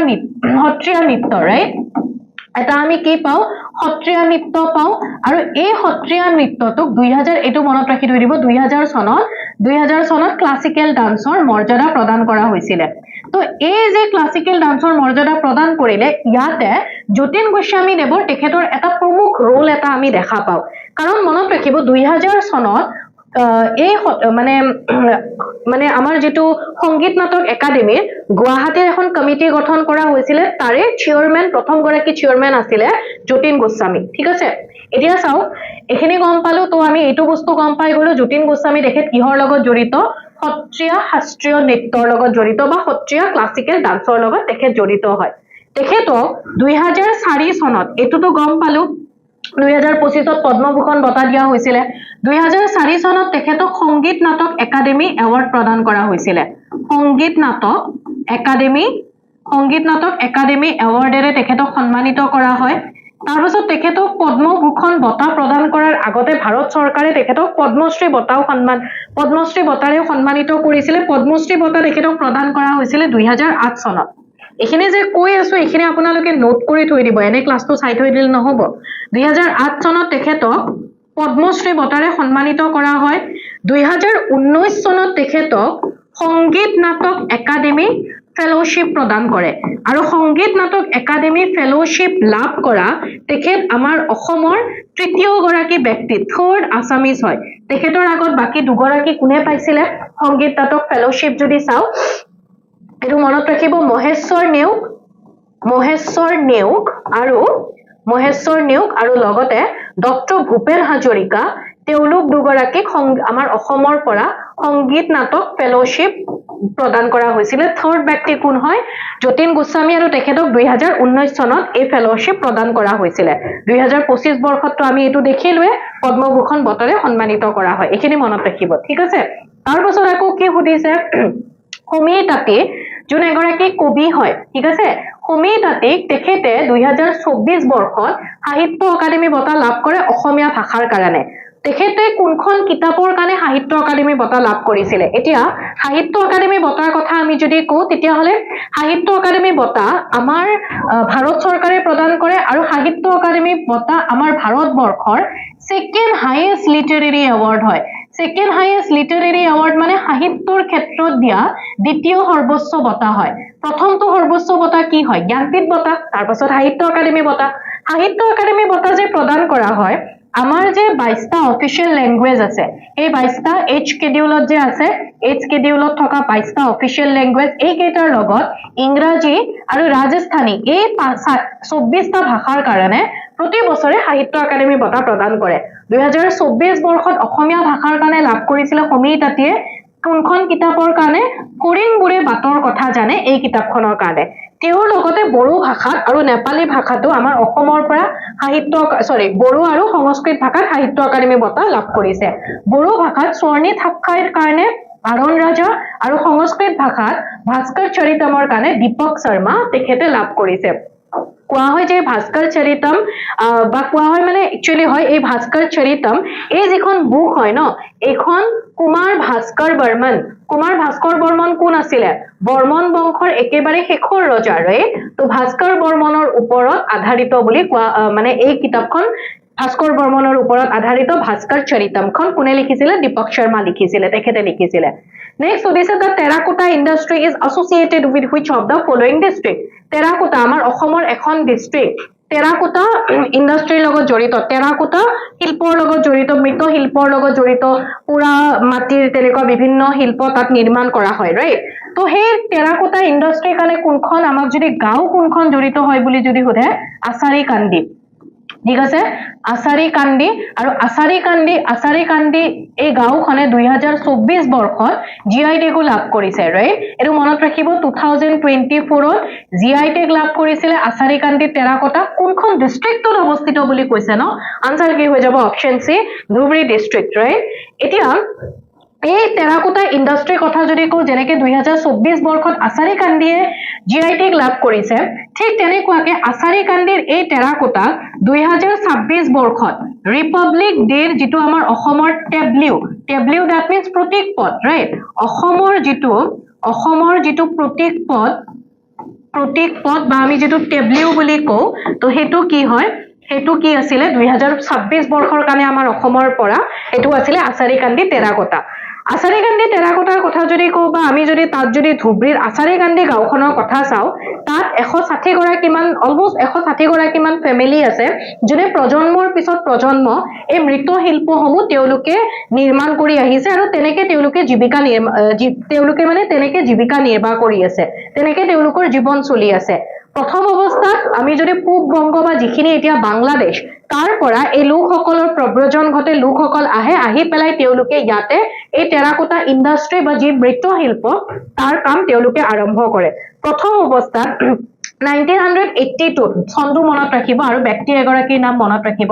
নৃত্য ৰাইট এটা আমি কি পাও সত্ৰীয়া নৃত্য পাও আৰু এই সত্ৰীয়া নৃত্যটোক 2000 এটো মনত ৰাখি থৈ দিব 2000 চনত ক্লাসিক্যাল ডান্সৰ মৰ্যাদা প্ৰদান কৰা হৈছিল তো এই যে ক্লাসিক্যাল ডান্সৰ মৰ্যাদা প্ৰদান কৰিলে ইয়াতে যতীন গোস্বামী দেৱৰ তেখেতৰ এটা প্ৰমুখ ৰোল এটা আমি দেখা পাও কাৰণ মনত ৰাখিব 2000 চনত এই মানে মানে আমাৰ যেটো সংগীত নাটক একাডেমী গুৱাহাটীৰ এখন কমিটি গঠন কৰা হৈছিল তাৰে চেয়াৰম্যান প্ৰথম গৰাকী চেয়াৰম্যান আছিল যতীন গোস্বামী ঠিক আছে এতিয়া চাও এখিনি গম পালো তো আমি এইটো বস্তু গম পাই গলো যতীন গোস্বামী দেখেত কিহৰ লগত জড়িত সত্ৰীয়া শাস্ত্ৰীয় নৃত্যৰ লগত জড়িত বা সত্ৰীয়া ক্লাসিকেল ডান্সৰ লগত দেখেত জড়িত হয় তেখেতক 2004 চনত এটোটো গম পালো 2025 পদ্মভূষণ বঁটা দিয়া হৈছিল 2004 চনত তেখেতক সংগীত নাটক একাডেমী এৱাৰ্ড প্ৰদান কৰা হৈছিল সংগীত নাটক একাডেমী এৱাৰ্ডেৰে তেখেতক সন্মানিত কৰা হয় তাৰ পাছত তেখেতক পদ্মভূষণ বঁটা প্ৰদান কৰাৰ আগতে ভাৰত চৰকাৰে তেখেতক পদ্মশ্ৰী বঁটাৰে সন্মানিত কৰিছিল পদ্মশ্ৰী বঁটা তেখেতক প্ৰদান কৰা হৈছিল 2008 চনত এখানে যে কৈ আছো এখানে আপোনালোকে নোট কৰি থৈ দিব এনে ক্লাসটো চাই থৈ দিল নহব 2008 চনত তেখেতক পদ্মশ্ৰী বঁটাৰে সন্মানিত কৰা হয় 2019 চনত তেখেতক সংগীত নাটক একাডেমী ফেলোশিপ প্ৰদান কৰে আৰু সংগীত নাটক একাডেমী ফেলোশিপ লাভ কৰা তেখেত আমাৰ অসমৰ তৃতীয় গৰাকী ব্যক্তি থাৰ্ড আসামিজ হয় তেখেতৰ আগত বাকি দুগৰাকী কোনে পাইছিল সংগীত নাটক ফেলোশিপ যদি চাও এটো মনত ৰাখিব মহেশ্বৰ নেউক আৰু লগতে ডক্টৰ ভূপেন হাজৰিকা তেওঁলোক দুগৰাকীক আমাৰ অসমৰ পৰা সংগীত নাটক ফেলোশিপ প্ৰদান কৰা হৈছিল থাৰ্ড ব্যক্তি কোন হয় যতীন গোস্বামী আৰু তেখেতক 2019 চনত এই ফেলোশিপ প্ৰদান কৰা হৈছিল 2025 বৰ্ষত আমি এটো দেখিলৱে পদ্মভূষণ বঁটাৰে সন্মানিত কৰা হয় এখিনি মনত ৰাখিব ঠিক আছে তাৰ পাছত আকৌ কি সুধিছে হোমী তাঁতী যোন এগৰাকী কবি হয় ঠিক আছে হোমী তাঁতীক তেখেতে 2024 বৰ্ষত সাহিত্য একাডেমী বঁটা লাভ কৰে অসমীয়া ভাষাৰ কাৰণে তেখেতে কোনখন কিতাপৰ কাৰণে সাহিত্য একাডেমী বঁটা লাভ কৰিছিল এতিয়া সাহিত্য একাডেমী বঁটাৰ কথা আমি যদি কও তেতিয়া হলে সাহিত্য একাডেমী বঁটা আমাৰ ভাৰত চৰকাৰে প্ৰদান কৰে আৰু সাহিত্য একাডেমী বঁটা আমাৰ ভাৰতবৰ্ষৰ সেকেন্ড হাইয়েস্ট লিটাৰেৰী এৱাৰ্ড হয় সেকেন্ড হাইয়েস্ট লিটাৰেৰী এৱাৰ্ড মানে সাহিত্যৰ ক্ষেত্ৰত দিয়া দ্বিতীয় সৰ্বোচ্চ বঁটা হয় প্ৰথমটো সৰ্বোচ্চ বঁটা কি হয় জ্ঞানপীঠ বঁটা তাৰ পাছত সাহিত্য একাডেমী বঁটা যে প্ৰদান কৰা হয় আমাৰ যে 22টা অফিচিয়েল ল্যাঙ্গুৱেজ আছে এই 22টা এইচ স্কেডিউলত যে আছে এইচ স্কেডিউলত থকা 22টা অফিচিয়েল ল্যাঙ্গুৱেজ এই কেইটাৰ লগত ইংৰাজী আৰু ৰাজস্থানী এই 24টা ভাষাৰ কাৰণে প্ৰতি বছৰে সাহিত্য একাডেমী বঁটা প্ৰদান কৰে 2024 বৰ্ষত অসমীয়া ভাষাৰ কাৰণে লাভ কৰিছিল হোমী তাঁতীয়ে কোনখন কিতাপৰ কাৰণে কৰিমবোৰে বাতৰ কথা জানে এই কিতাপখনৰ কাৰণে তেওঁৰ লগতে বড়ো ভাষাত আৰু নেপালী ভাষাটো আমাৰ অসমৰ পৰা বড়ো আৰু সংস্কৃত ভাষাত সাহিত্য একাডেমী বঁটা লাভ কৰিছে বড়ো ভাষাত স্বৰ্ণিত সাক্ষায়ৰ কাৰণে আৰণ ৰাজা আৰু সংস্কৃত ভাষাত ভাস্কৰ চৰিতমৰ কাৰণে দীপক শৰ্মা তেখেতে লাভ কৰিছে কোৱা হয় যে ভাস্কৰ চৰিতম বা কোৱা হয় মানে একচুয়ালি হয় এই ভাস্কৰ চৰিতম এই যিখন বুক হয় ন এইখন কুমাৰ ভাস্কৰ বৰ্মন কোন আছিল বৰ্মন বংশৰ একেবাৰে শেষৰ ৰজা তো ভাস্কৰ বৰ্মনৰ ওপৰত আধাৰিত বুলি কোৱা মানে এই কিতাপখন ভাস্কৰ বৰ্মনৰ ওপৰত আধাৰিত ভাস্কৰ চৰিতমখন কোনে লিখিছিল দীপক শৰ্মা লিখিছিল তেখেতে লিখিছিল Next, so they said that terracotta industry is associated with which of the following district? Terracotta, our Okhomor ekhon district. Terracotta industry logo jorito. Terracotta hilpor logo jorito. Mito hilpor logo jorito. Pura matir teleko bibhinno hilpo tat nirman kora hoy, right? So hey terracotta industry kane kunkhon amak jodi gao kunkhon jorito hoy boli jodi hodhe Asari Kandi. ঠিক আছে আসাৰী কান্দি এই গাঁওখনে 2024 বৰ্ষত GI tag লাভ কৰিছে right এটো মনত ৰাখিব 2024 ত জিআই টেগ লাভ কৰিছিল আসাৰী কান্দি টেৰাকোটা কোনখন ডিস্ট্ৰিক্টত অৱস্থিত বুলি কৈছে ন আনসাৰ কি হৈ যাব option C Dhubri district right এতিয়া এই টেৰাকোটা ইন্ডাস্ট্ৰি কথা যদি কও যেনেকে 2024 বৰ্ষত আসাৰী কান্দিয়ে জিআই টেগ লাভ কৰিছে ঠিক তেনেকুৱাকে আসাৰী কান্দিৰ এই টেৰাকোটা 2026 বৰ্ষত ৰিপাব্লিক ডেৰ যেটো আমাৰ অসমৰ টেবলিউ দ্যাট মিন্স প্ৰতীক পদ ৰাইট অসমৰ যেটো প্ৰতীক পদ বা আমি যেটো টেবলিউ বুলি কও তো হেতু কি হয় হেতু কি আছিল 2026 বৰ্ষৰ কাৰণে আমাৰ অসমৰ পৰা হেতু আছিল আসাৰী কান্দি টেৰাকোটা আচাৰীকান্দি টেৰাকোটাৰ কথা যদি কওঁ বা আমি যদি তাত যদি ধুবুৰীৰ আচাৰীকান্দি গাঁওখনৰ কথা চাওঁ তাত 160 গৰাকীমান অলমোষ্ট 160 গৰাকীমান ফেমিলি আছে যোনে প্ৰজন্মৰ পিছত প্ৰজন্ম এই মৃৎশিল্পসমূহ তেওঁলোকে নিৰ্মাণ কৰি আহিছে আৰু তেনেকে তেওঁলোকে জীৱিকা নিৰ্বাহ কৰি আছে তেনেকে তেওঁলোকৰ জীৱন চলি আছে প্ৰথম অৱস্থাত আমি যদি পূব বংগ বা যিখিনি এতিয়া বাংলাদেশ তাৰ পৰা এই লোকসকলৰ প্ৰব্ৰজন ঘটে লোকসকল আহি পেলাই তেওঁলোকে ইয়াতে এই টেৰাকোটা ইণ্ডাষ্ট্ৰি বা যি মৃৎশিল্প তাৰ কাম তেওঁলোকে আৰম্ভ কৰে প্ৰথম অৱস্থাত 1982 চনটো মনত ৰাখিব আৰু ব্যক্তি এগৰাকীৰ নাম মনত ৰাখিব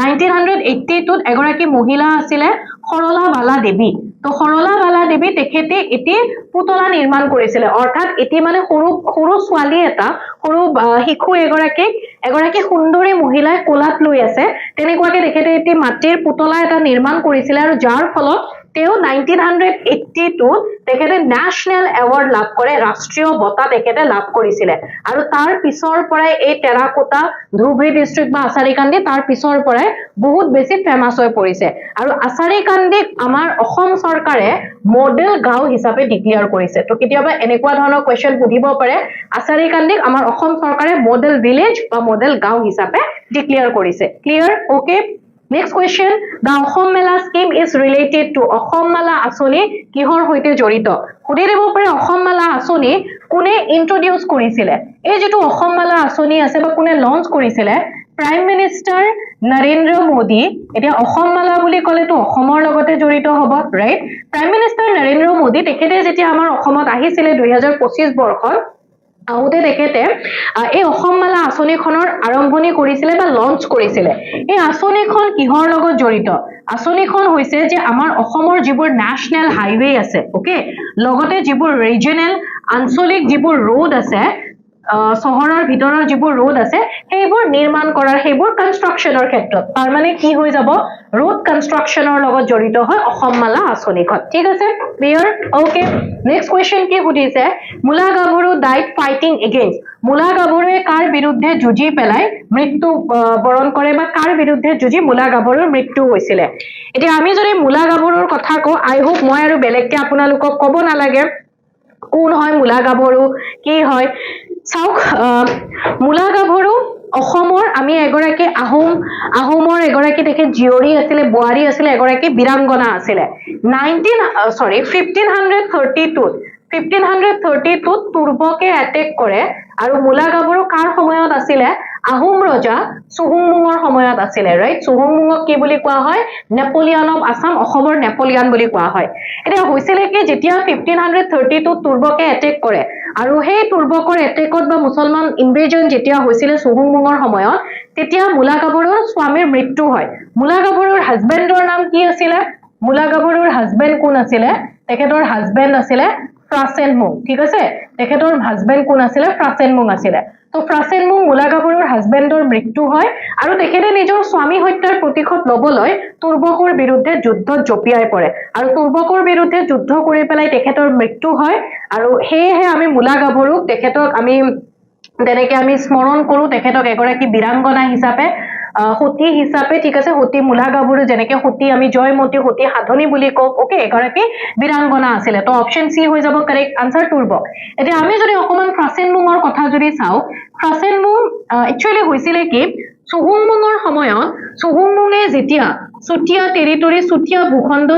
1982 এগৰাকী মহিলা আছিলে সৰলা বালা দেৱী তো সৰলা বালা দেৱী তেখেতে এটি পুতলা নিৰ্মাণ কৰিছিলে অৰ্থাৎ এটি মানে সৰু ছোৱালী এটা সৰু শিশু এগৰাকী সুন্দৰী মহিলাই কোলাত লৈ আছে তেনেকুৱাকে তেখেতে এটি মাটিৰ পুতলা এটা নিৰ্মাণ কৰিছিলে আৰু যাৰ ফলত তেওঁ 1982 তেখেতে ন্যাশনাল এৱাৰ্ড লাভ কৰে ৰাষ্ট্ৰীয় বঁটা তেখেতে লাভ কৰিছিলে আৰু তাৰ পিছৰ পৰাই এই টেৰাকোটা ধুবুৰী ডিস্ট্ৰিক্ট বা আচাৰীকান্দি তাৰ পিছৰ পৰাই বহুত বেছি ফেমাস হৈ পৰিছে আৰু আচাৰীকান্দিক আমাৰ অসম চৰকাৰে মডেল গাঁও হিচাপে ডিক্লেয়াৰ কৰিছে তো কেতিয়াবা এনেকুৱা ধৰণৰ কোৱেশ্চন সুধিব পাৰে আচাৰীকান্দিক আমাৰ অসম চৰকাৰে মডেল ভিলেজ বা মডেল গাঁও হিচাপে ডিক্লেয়াৰ কৰিছে clear okay Next question, the Assam Mela scheme is related to Assam Mela Asoni কিহৰ সৈতে জড়িত সুধি দিব পাৰে Assam Mela Asoni কোনে ইন্ট্ৰোডিউস কৰিছিলে এই যেটো Assam Mela Asoni আছে বা কোনে লঞ্চ কৰিছিলে প্ৰাইম মিনিষ্টাৰ নৰেন্দ্ৰ মোদী এটা Assam Mela বুলি ক'লে তো অসমৰ লগতে জড়িত হ'ব right prime minister Narendra Modi তেখেতে যেতিয়া আমাৰ অসমত আহিছিলে 2025 বৰ্ষত আউতে তেখেতে এই অসম মেলা আঁচনিখনৰ আৰম্ভণি কৰিছিলে বা লঞ্চ কৰিছিলে এই আঁচনিখন কিহৰ লগত জড়িত আঁচনিখন হৈছে যে আমাৰ অসমৰ যিবোৰ ন্যাশনাল হাইৱে আছে ওকে লগতে যিবোৰ ৰিজনাল আঞ্চলিক যিবোৰ ৰোড আছে চহৰৰ ভিতৰৰ যিবোৰ ৰোড আছে সেইবোৰ নিৰ্মাণ কৰাৰ সেইবোৰ কনষ্ট্ৰাকচনৰ ক্ষেত্ৰত তাৰ মানে কি হৈ যাব ৰোড কনষ্ট্ৰাকচনৰ লগত জড়িত হয় অসম মেলা আঁচনিখন ঠিক আছে ক্লিয়াৰ ওকে নেক্সট কোৱেশ্চন কি সুধিছে মুলা গাভৰু ডাইড ফাইটিং এগেইনষ্ট মুলা গাভৰুৱে কাৰ বিৰুদ্ধে যুঁজি পেলাই মৃত্যু বৰণ কৰে বা কাৰ বিৰুদ্ধে যুঁজি মুলা গাভৰুৰ মৃত্যু হৈছিল এতিয়া আমি যদি মুলা গাভৰুৰ কথা কওঁ আই হোপ মই আৰু বেলেগকে আপোনালোকক ক'ব নালাগে কোন হয় মুলা গাভৰু কি হয় চাওক মুলা গাভৰু অসমৰ আমি এগৰাকী আহোমৰ এগৰাকী তেখেত জিয়ৰী আছিলে বোৱাৰী আছিলে এগৰাকী বিৰাংগনা আছিলে 1532 তুৰ্বকে এটেক কৰে আৰু মুলা গাভৰু কাৰ সময়ত আছিলে আহোম ৰজা চুহুংমুঙৰ সময়ত আছিলে ৰাইট চুহুংমুঙক কি বুলি কোৱা হয় নেপোলিয়ন অফ আসাম অসমৰ নেপোলিয়ন বুলি কোৱা হয় এটা হৈছিল কি যেতিয়া 1532 তুৰ্বকে এটেক কৰে আৰু সেই তুৰ্বকৰ এটেকত বা মুছলমান ইনভেজন যেতিয়া হৈছিল চুহুংমুঙৰ সময়ত তেতিয়া মুলা গাভৰুৰ স্বামীৰ মৃত্যু হয় মুলা গাভৰুৰ হাজবেণ্ডৰ নাম কি আছিলে মুলা গাভৰুৰ হাজবেণ্ড কোন আছিলে তেখেতৰ হাজবেণ্ড আছিলে ফ্ৰাছেনমুং ঠিক আছে তেখেতৰ হাজবেণ্ড কোন আছিলে ফ্ৰাছেনমুং আছিলে তো ফ্ৰাছেনমুং মুলা গাভৰুৰ হাজবেণ্ডৰ মৃত্যু হয় আৰু তেখেতে নিজৰ স্বামী হত্যাৰ প্ৰতিশোধ লবলৈ তুৰ্বকৰ বিৰুদ্ধে যুদ্ধত জপিয়াই পৰে আৰু তুৰ্বকৰ বিৰুদ্ধে যুদ্ধ কৰি পেলাই তেখেতৰ মৃত্যু হয় আৰু হেহে আমি মুলা গাভৰুক তেখেতক আমি তেনেকে আমি স্মৰণ কৰো তেখেতক এগৰাকী বিৰাংগনা হিচাপে সতী হিচাপে ঠিক আছে সতী মুলা গাভৰু যেনেকে সতী আমি জয়মতী সতী সাধনী বুলি কওঁ ওকে এগৰাকী বিৰাংগনা আছিল তো অপচন সি হৈ যাব কাৰেক্ট আনসাৰ তুৰ্ব এতিয়া আমি যদি অকমান ফ্ৰাছেনমুঙৰ কথা যদি চাও ফ্ৰাছেনমুং একচুয়ালি হৈছিল কি চুহুংমুঙৰ সময়ত চুহুংমুঙে যেতিয়া চুটিয়া টেৰিটৰি চুটিয়া ভূখণ্ড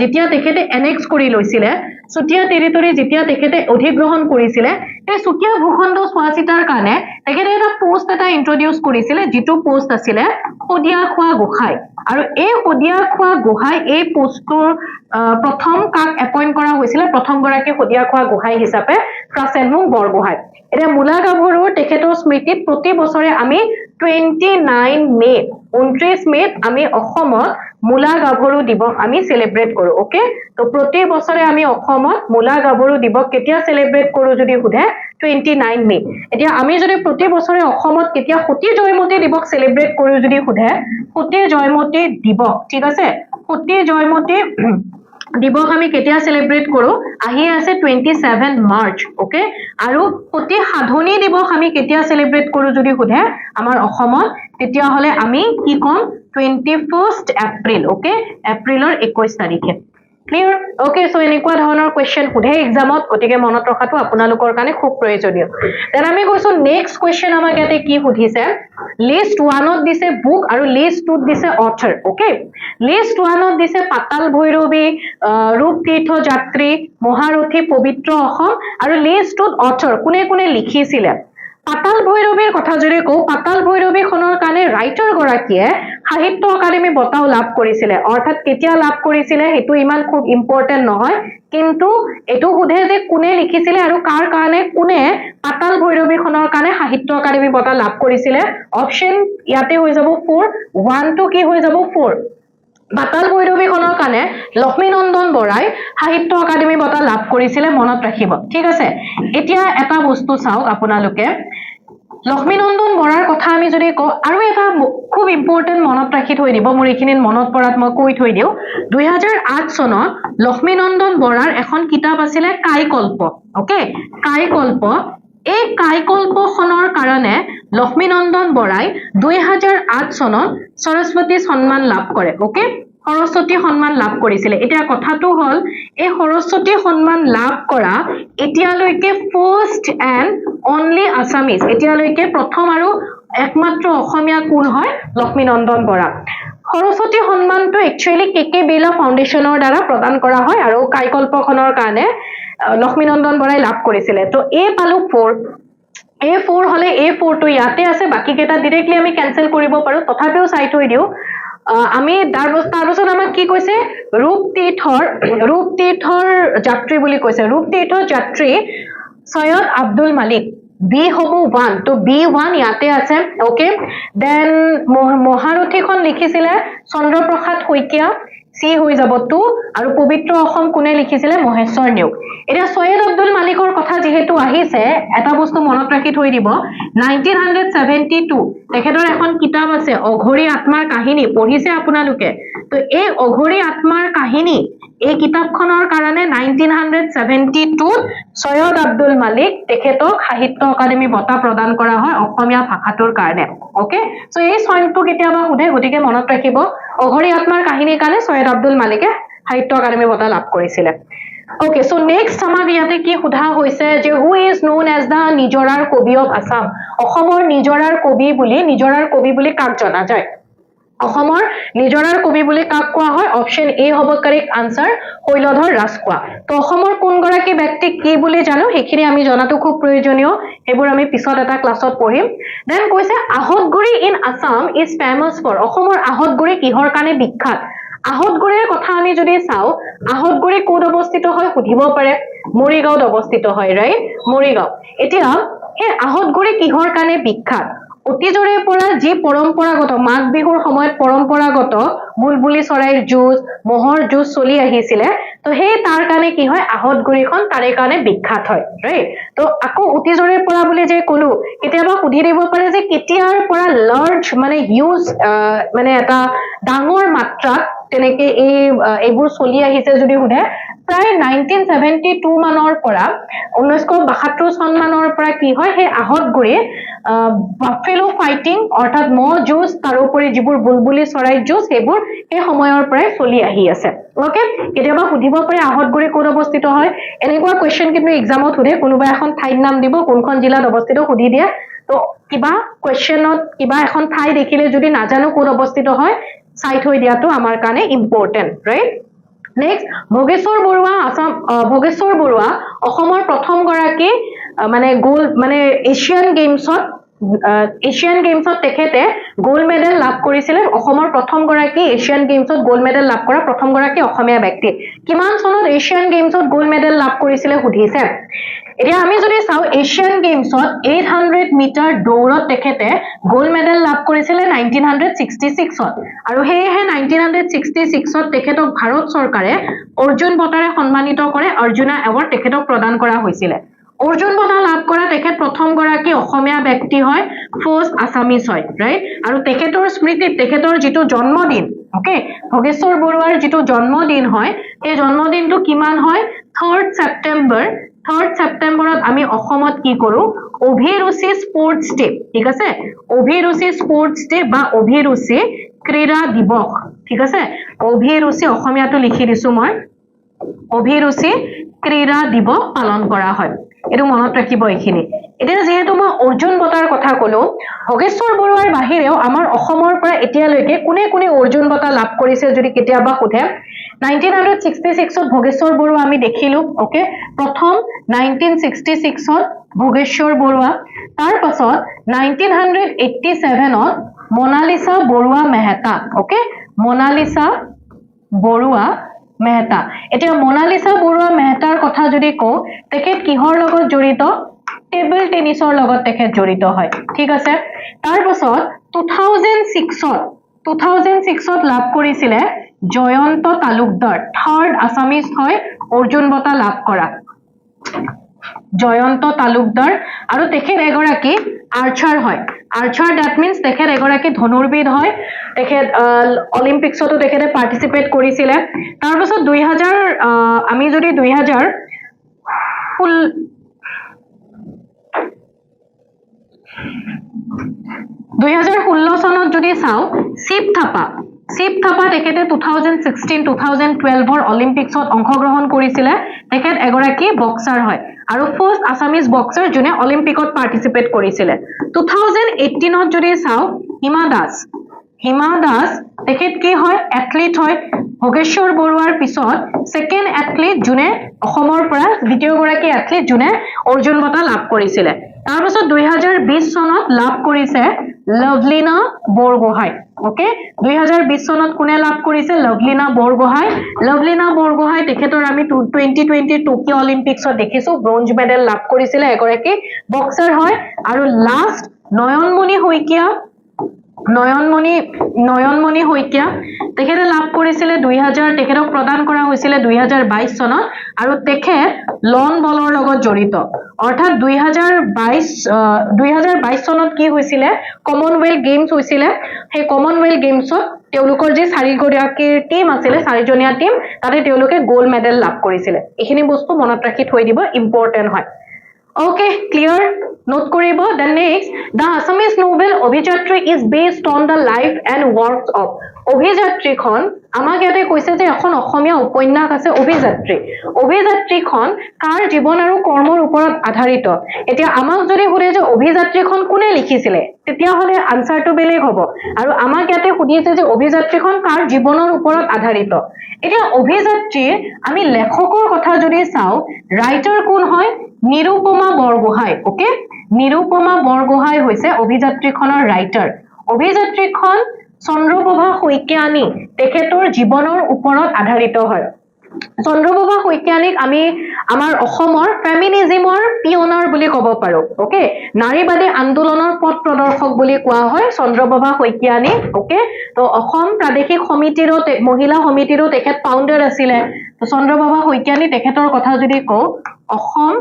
যেতিয়া তেখেতে এনেক্স কৰি লৈছিল চুটিয়া টেৰিটৰি যেতিয়া তেখেতে অধিগ্ৰহণ কৰিছিল এই চুটিয়া ভূখণ্ড চোৱাচিতাৰ কাৰণে তেখেতে এটা পোষ্ট এটা ইন্ট্ৰোডিউস কৰিছিল যেটো পোষ্ট আছিল সদিয়াখোৱা গোহাঁই আৰু এই সদিয়াখোৱা গোহাঁই এই পোষ্টৰ প্ৰথম কাক এপইন্ট কৰা হৈছিল প্ৰথম গৰাকী সদিয়াখোৱা গোহাঁই হিচাপে ফ্ৰাছেনমুং বৰগোহাঁই এটা মুলা গাভৰুৰ তেখেতৰ স্মৃতিত প্ৰতি বছৰে আমি 29 মে 29 মেত আমি অসমত মুলা গাভৰু দিৱস আমি সেলিব্ৰেট কৰো ওকে তো প্ৰতি বছৰে আমি অসমত মুলা গাভৰু দিৱস কেতিয়া সেলিব্ৰেট কৰো যদি সুধে 29 মে এতিয়া আমি যদি প্ৰতি বছৰে অসমত কেতিয়া সতী জয়মতী দিৱস সেলিব্ৰেট কৰো যদি সুধে সতী জয়মতী দিৱস ঠিক আছে সতী জয়মতী দিৱস আমি কেতিয়া সেলিব্ৰেট কৰো আহি আছে 27 মাৰ্চ ওকে আৰু সতী সাধনী দিৱস আমি কেতিয়া সেলিব্ৰেট কৰো যদি সুধে আমাৰ অসমত তেতিয়া হলে আমি কি কম 21 এপ্ৰিল ওকে এপ্ৰিলৰ 21 তাৰিখে ক্লিয়াৰ ওকে সো এনেকুৱা ধৰণৰ কোৱেশ্চন সুধে এক্সামত গতিকে মনত ৰখাটো আপোনালোকৰ কাৰণে খুব প্ৰয়োজনীয় দেন আমি কৈছো নেক্সট কোৱেশ্চন আমাক ইয়াতে কি সুধিছে লিষ্ট 1ত দিছে বুক আৰু লিষ্ট 2ত দিছে অথৰ ওকে লিষ্ট 1ত দিছে পাতাল ভৈৰৱী ৰূপ তীৰ্থ যাত্ৰী মহাৰথী পবিত্ৰ অসম আৰু লিষ্ট 2ত অথৰ কোনে কোনে লিখিছিলে পাতাল ভৈৰৱীৰ কথা যদি কও পাতাল ভৈৰৱী খনৰ কাৰণে ৰাইটাৰ গৰাকীয়ে সাহিত্য একাডেমী বঁটাও লাভ কৰিছিলে অৰ্থাৎ কেতিয়া লাভ কৰিছিলে হেতু ইমান খুব ইম্পৰ্টেন্ট নহয় কিন্তু এটো সুধে যে কোনে লিখিছিলে আৰু কাৰ কাৰণে কোনে পাতাল ভৈৰৱী খনৰ কাৰণে সাহিত্য একাডেমী বঁটা লাভ কৰিছিলে অপচন ইয়াতে হৈ যাব 4 1 2 কি হৈ যাব 4 পাতাল ভৈৰৱী খনৰ কাৰণে লক্ষ্মীনন্দন বৰাই সাহিত্য একাডেমী বঁটা লাভ কৰিছিলে মনত ৰাখিব ঠিক আছে এতিয়া এটা বস্তু চাওক আপোনালোকে লক্ষ্মীনন্দন বৰাৰ কথা আমি যদি কওঁ আৰু এটা খুব ইম্পৰ্টেন্ট মনত ৰাখি থৈ দিব মোৰ এইখিনিত মনত পৰাত মই কৈ থৈ দিও 2008 চনত লক্ষ্মীনন্দন বৰাৰ এখন কিতাপ আছিল কাইকল্প ওকে কাইকল্প এই কাইকল্পখনৰ কাৰণে লক্ষ্মীনন্দন বৰাই 2008 চনত সৰস্বতী সন্মান লাভ কৰে ওকে সৰস্বতী সন্মান লাভ কৰিছিলে এতিয়া কথাটো হল এই সৰস্বতী সন্মান লাভ কৰা এতিয়ালৈকে ফাৰ্ষ্ট এণ্ড অনলি আসামিজ এতিয়ালৈকে প্ৰথম আৰু একমাত্ৰ অসমীয়া কোন হয় লক্ষ্মীনন্দন বৰা সৰস্বতী সন্মানটো একচুয়ালি কেকে বিৰলা ফাউণ্ডেশ্যনৰ দ্বাৰা প্ৰদান কৰা হয় আৰু কাইকল্পখনৰ কাৰণে লক্ষ্মীনন্দন বৰাই লাভ কৰিছিলে তো এ পালো 4 A4 হলে A4 টো ইয়াতে আছে বাকি কেটা ডাইৰেক্টলি আমি ক্যান্সেল কৰিব পাৰো তথাপিও চাই থৈ দিও আমি তাৰপাছত আমাক কি কৈছে ৰূপ তীৰ্থৰ যাত্ৰী বুলি কৈছে ৰূপ তীৰ্থৰ যাত্ৰী সৈয়দ আব্দুল মালিক বি হবো 1 তো B1 ইয়াতে আছে ওকে দেন মহাৰথীখন লিখিছিলে চন্দ্ৰপ্ৰসাদ শইকীয়া সি হৈ যাব 2 আৰু পবিত্ৰ অসম কোনে লিখিছিলে মহেশ্বৰ নেওগ এটা সৈয়দ আব্দুল মালিকৰ কথা যেহেতু আহিছে এটা বস্তু মনত ৰাখি থৈ দিব 1972 তেখেতৰ এখন কিতাপ আছে অঘৰী আত্মাৰ কাহিনী পঢ়িছে আপোনালোকে তো এই অঘৰী আত্মাৰ কাহিনী এই কিতাপখনৰ কাৰণে 1972 সৈয়দ আব্দুল মালিক তেখেতক সাহিত্য একাডেমী বঁটা প্ৰদান কৰা হয় অসমীয়া ভাষাটোৰ কাৰণে ওকে সো এই চনটো কেতিয়াবা সুধে গতিকে মনত ৰাখিব অঘৰী আত্মাৰ কাহিনীৰ কাৰণে সৈয়দ আব্দুল মালিকে সাহিত্য একাডেমী বঁটা লাভ কৰিছিলে ওকে সো নেক্সট আমাক ইয়াতে কি সুধা হৈছে যে হু ইজ নোন এজ দা নিজৰাৰ কবি অফ আসাম অসমৰ নিজৰাৰ কবি বুলি কাক জনা যায় অসমৰ নিজৰাৰ কবি বুলি কাক কোৱা হয় অপচন এ হ'ব কাৰেক্ট আনসাৰ শৈলধৰ ৰাজখোৱা তো অসমৰ কোন গৰাকী ব্যক্তি কি বুলি জানো হেখিনি আমি জনাটো খুব প্ৰয়োজনীয় এবোৰ আমি পিছত এটা ক্লাছত পঢ়িম দেন কৈছে Ahatguri in Assam is famous for অসমৰ আহতগুৰি কিহৰ কাৰণে বিখ্যাত আহতগুৰিৰ কথা আমি যদি চাও আহতগুৰি কোড অৱস্থিত হয় সুধিব পাৰে মৰিগাঁওত অৱস্থিত হয় ৰাইট মৰিগাঁও এতিয়া এই আহতগুৰি কিহৰ কাৰণে বিখ্যাত অতীজৰে পৰা যি পৰম্পৰাগত মাঘ বিহুৰ সময়ত পৰম্পৰাগত বুলবুলি চৰাইৰ যুঁজ মহৰ যুঁজ চলি আহিছিলে তো সেই তাৰ কাৰণে কি হয় আহতগুৰিখন তাৰে কাৰণে বিখ্যাত হয় ৰাইট তো আকৌ অতীজৰে পৰা বুলি যে কলো কেতিয়াবা সুধি দিব পাৰে যে কেতিয়াৰ পৰা লাৰ্জ মানে হিউজ মানে এটা ডাঙৰ মাত্ৰাত তেনেকে এইবোৰ চলি আহিছে যদি সুধে প্ৰায় 1972 মানৰ পৰা 1972 চন মানৰ পৰা কি হয় হে আহতগুৰি বাফেলো ফাইটিং অৰ্থাৎ মহ যুঁজ তাৰোপৰি যিবোৰ বুলবুলি চৰাই যুঁজ সেইবোৰ এই সময়ৰ পৰাই চলি আহি আছে ওকে কেতিয়াবা সুধিব পাৰে আহতগুৰি কোন অৱস্থিত হয় এনেকুৱা কোৱেশ্চন কিন্তু এক্সামত সুধে কোনোবা এখন ঠাইৰ নাম দিব কোনখন জিলাত অৱস্থিত সুধি দিয়ে তো কিবা কোৱেশ্চনত কিবা এখন ঠাই দেখিলে যদি নাজানো কোন অৱস্থিত হয় চাই থৈ দিয়াটো আমাৰ কাৰণে important right next Bhogeswar Baruah অসমৰ প্ৰথম গৰাকী মানে গোল্ড মানে এছিয়ান গেমছত তেখেতে গোল্ড মেডেল লাভ কৰিছিলে অসমৰ প্ৰথম গৰাকী এছিয়ান গেমছত গোল্ড মেডেল লাভ কৰা প্ৰথম গৰাকী অসমীয়া ব্যক্তি কিমান চনত এছিয়ান গেমছত গোল্ড মেডেল লাভ কৰিছিলে সুধিছে এতিয়া আমি যদি চাও এছিয়ান গেমছত 800 মিটাৰ দৌৰত তেখেতে গোল্ড মেডেল লাভ কৰিছিলে 1966ত আৰু হেহে 1966ত তেখেতক ভাৰত চৰকাৰে অৰ্জুন বঁটাৰে সন্মানিত কৰে অৰ্জুনা এৱাৰ্ড তেখেতক প্ৰদান কৰা হৈছিল অৰ্জুন বঁটা লাভ কৰা তেখেত প্ৰথম গৰাকী অসমীয়া ব্যক্তি হয় ফাৰ্ষ্ট আসামিজ হয় ৰাইট আৰু তেখেতৰ স্মৃতিত তেখেতৰ যেটো জন্মদিন ওকে ভোগেশ্বৰ বৰুৱাৰ যেটো জন্মদিন হয় এই জন্মদিনটো কিমান হয় 3rd সেপ্টেম্বৰত আমি অসমত কি কৰো অভিৰুচি স্পোৰ্টস ডে ঠিক আছে অভিৰুচি স্পোৰ্টস ডে বা অভিৰুচি ক্ৰীড়া দিৱস ঠিক আছে অভিৰুচি অসমীয়াটো লিখি দিছো মই অভিৰুচি ক্ৰীড়া দিৱস পালন কৰা হয় এটো মনত ৰাখিব এইখিনি এতিয়া যেহেতু মই অৰ্জুন বঁটাৰ কথা কলো ভোগেশ্বৰ বৰুৱাৰ বাহিৰেও আমাৰ অসমৰ পৰা এতিয়ালৈকে কোনে কোনে অৰ্জুন বঁটা লাভ কৰিছে যদি কেতিয়াবা সোধে 1966 ত ভোগেশ্বৰ বৰুৱা আমি দেখিলো ওকে প্ৰথম 1966 ত ভোগেশ্বৰ বৰুৱা তাৰ পাছত 1987 ত মোনালিসা বৰুৱা মেহতা ওকে মোনালিসা বৰুৱা মেহতা এতিয়া মোনালিসা বৰুৱা মেহতাৰ কথা যদি কও তেখেত কিহৰ লগত জড়িত টেবল টেনিসৰ লগত তেখেত জড়িত হয় ঠিক আছে তাৰ পাছত 2006 ত লাভ কৰিছিলে জয়ন্ত তালুকদাৰ থাৰ্ড আসামিজ হয় অৰ্জুন বঁটা লাভ কৰা জয়ন্ত তালুকদাৰ আৰু তেখেত এগৰাকী আৰ্চাৰ হয় আৰ্চাৰ দ্যাট মিন্স তেখেত এগৰাকী ধনুৰ্বিদ হয় তেখেত অলিম্পিক্সতো তেখেতে পাৰ্টিসিপেট কৰিছিলে তাৰ পাছত 2000 আমি যদি 2016 চনত যদি চাও শিৱ থাপা তেখেতে 2016-2012 ৰ অলিম্পিক্সত অংশগ্ৰহণ কৰিছিলে তেখেত এগৰাকী বক্সাৰ হয় আৰু ফাৰ্স্ট আসামিজ বক্সাৰ যোনে অলিম্পিকত পাৰ্টিসিপেট কৰিছিলে 2018 ত যদি চাও হিমা দাস তেখেত কি হয় এথলীট হয় ভোগেশ্বৰ বৰুৱাৰ পিছত সেকেন্ড এথলীট যোনে অসমৰ পৰা দ্বিতীয় গৰাকী এথলীট যোনে অৰ্জুন বঁটা লাভ কৰিছিলে তাৰ পাছত 2020 চনত লাভ কৰিছে লভলিনা বৰগোহাঁই ওকে 2020 চনত কোনে লাভ কৰিছে লভলিনা বৰগোহাঁই তেখেতৰ আমি 2020 টকিঅ অলিম্পিক্সত দেখিছো ব্ৰঞ্জ মেডেল লাভ কৰিছিলে এগৰাকী বক্সাৰ হয় আৰু লাষ্ট নয়নমণি শইকীয়া তেখেতে লাভ কৰিছিলে 2000 তেখেতক প্ৰদান কৰা হৈছিলে 2022 চনত আৰু তেখেত লন বলৰ লগত জড়িত অৰ্থাৎ 2022 চনত কি হৈছিলে কমনৱেলথ গেমছ হৈছিলে সেই কমনৱেলথ গেমছত তেওঁলোকৰ যে চাৰিগৰাকীৰ টিম আছিলে চাৰিজনীয়া টিম তাতে তেওঁলোকে গোল্ড মেডেল লাভ কৰিছিলে এইখিনি বস্তু মনত ৰাখি থৈ দিব ইম্পৰ্টেন্ট হয় Okay, clear? Note koribo. The next, the Assamese novel Obhijatri is based on the life and works of Obhijatri Khan. আমাক ইয়াতে কৈছে যে এখন অসমীয়া উপন্যাস আছে অভিযাত্ৰী খন কাৰ জীৱন আৰু কৰ্মৰ ওপৰত আধাৰিত এতিয়া আমাক যদি সুধে যে অভিযাত্ৰী খন কোনে লিখিছিলে তেতিয়া হলে আনসাৰটো বেলেগ হ'ব আৰু আমাক ইয়াতে সুধিছে যে অভিযাত্ৰী খন কাৰ জীৱনৰ ওপৰত আধাৰিত এতিয়া অভিযাত্ৰী আমি লেখকৰ কথা যদি চাও ৰাইটাৰ কোন হয় নিৰুপমা বৰগোহাঁই ওকে নিৰুপমা বৰগোহাঁই হৈছে অভিযাত্ৰীখনৰ ৰাইটাৰ অভিযাত্ৰীখন চন্দ্ৰপ্ৰভা শইকীয়ানী তেখেতৰ জীৱনৰ ওপৰত আধাৰিত হয় চন্দ্ৰপ্ৰভা শইকীয়ানীক আমি আমাৰ অসমৰ ফেমিনিজমৰ পিয়নাৰ বুলি ক'ব পাৰো ওকে নাৰীবাদী আন্দোলনৰ পথ প্ৰদৰ্শক বুলি কোৱা হয় চন্দ্ৰপ্ৰভা শইকীয়ানী ওকে তো অসম প্ৰাদেশিক সমিতিৰো মহিলা সমিতিৰো তেখেত ফাউণ্ডাৰ আছিলে তো চন্দ্ৰপ্ৰভা শইকীয়ানী তেখেতৰ কথা যদি কও অসম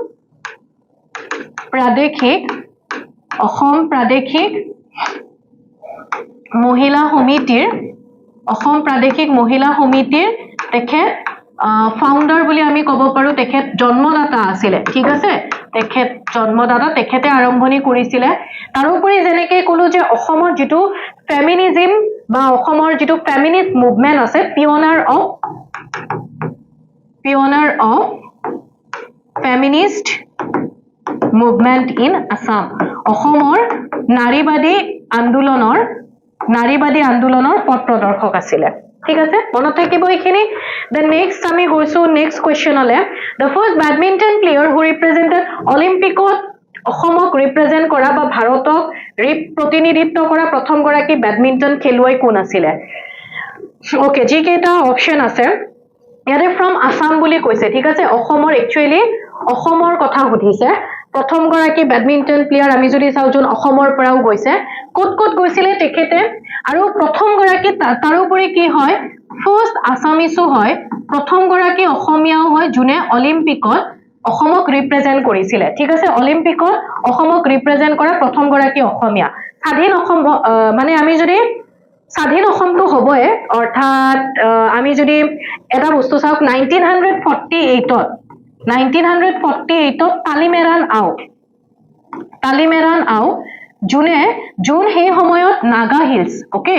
প্ৰাদেশিক মহিলা সমিতিৰ তেখেত ফাউণ্ডাৰ বুলি আমি ক'ব পাৰো তেখেত জন্মদাতা আছিলে ঠিক আছে তেখেত জন্মদাতা তেখেতে আৰম্ভণি কৰিছিলে তাৰোপৰি যেনেকৈ ক'লো যে অসমৰ যেটো ফেমিনিজম বা অসমৰ যেটো ফেমিনিষ্ট মুভমেন্ট আছে pioneer of feminist movement in Assam অসমৰ নাৰীবাদী আন্দোলনৰ পথ প্ৰদৰ্শক আছিলে ঠিক আছে মনত থাকিব এইখিনি the next আমি গৈছো next questionলে the first badminton player who represented অলিম্পিকত অসমক ৰিপ্ৰেজেন্ট কৰা বা ভাৰতক প্ৰতিনিধিত্ব কৰা প্ৰথম গৰাকী বেডমিন্টন খেলুৱৈ কোন আছিলে ওকে যি কেইটা অপচন আছে ইয়াতে from আসাম বুলি কৈছে ঠিক আছে অসমৰ একচুয়ালি অসমৰ কথা সুধিছে প্ৰথম গৰাকী বেডমিন্টন প্লেয়াৰ আমি যদি চাও জন অসমৰ পৰাও গৈছে কত গৈছিলে তেখেতে আৰু প্ৰথম গৰাকী তাৰোপৰি কি হয় ফাৰ্স্ট আসামিসো হয় প্ৰথম গৰাকী অসমীয়াও হয় যোনে অলিম্পিকত অসমক ৰিপ্ৰেজেন্ট কৰিছিলে ঠিক আছে অলিম্পিকত অসমক ৰিপ্ৰেজেন্ট কৰা প্ৰথম গৰাকী অসমীয়া স্বাধীন অসম মানে আমি যদি স্বাধীন অসমটো হবয়ে অৰ্থাৎ আমি যদি এটা বস্তু চাওক 1948 ত তালিমেৰান আও যোন সেই সময়ত নাগা হিলছ ওকে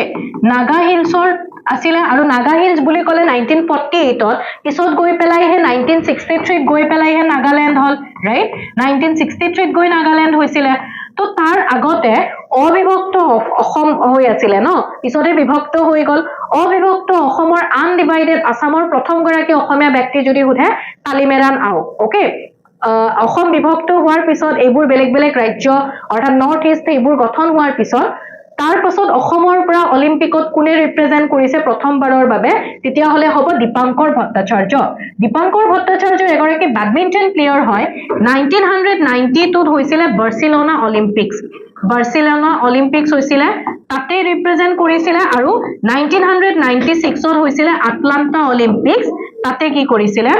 নাগা হিলছৰ আছিলে আৰু নাগা হিলছ বুলি ক'লে 1948ত পিছত গৈ পেলাইহে 1963ত গৈ পেলাইহে নাগালেণ্ড হল ৰাইট 1963ত গৈ নাগালেণ্ড হৈছিলে তো তাৰ আগতে অবিভক্ত অসম হৈ আছিলে ন পিছতে বিভক্ত হৈ গল অবিভক্ত অসমৰ আনডিভাইডেড আসামৰ প্ৰথম গৰাকী অসমীয়া ব্যক্তি যদি সোধে কালিমেৰাণ আও ওকে অসম বিভক্ত হোৱাৰ পিছত এইবোৰ বেলেগ বেলেগ ৰাজ্য অৰ্থাৎ নৰ্থ ইষ্ট এইবোৰ গঠন হোৱাৰ পিছত তাৰ পাছত অসমৰ পৰা অলিম্পিকত কোনে ৰিপ্ৰেজেন্ট কৰিছে প্ৰথমবাৰৰ বাবে তেতিয়া হলে হ'ব দীপাঙ্কৰ ভট্টাচাৰ্য দীপাঙ্কৰ ভট্টাচাৰ্য এগৰাকী বেডমিণ্টন প্লেয়াৰ হয় 1992ত হৈছিলে বাৰ্চিলোনা অলিম্পিক্স হৈছিলে তাতে ৰিপ্ৰেজেন্ট কৰিছিলে আৰু 1996ত হৈছিলে আটলান্টা অলিম্পিক্স তাতে কি কৰিছিলে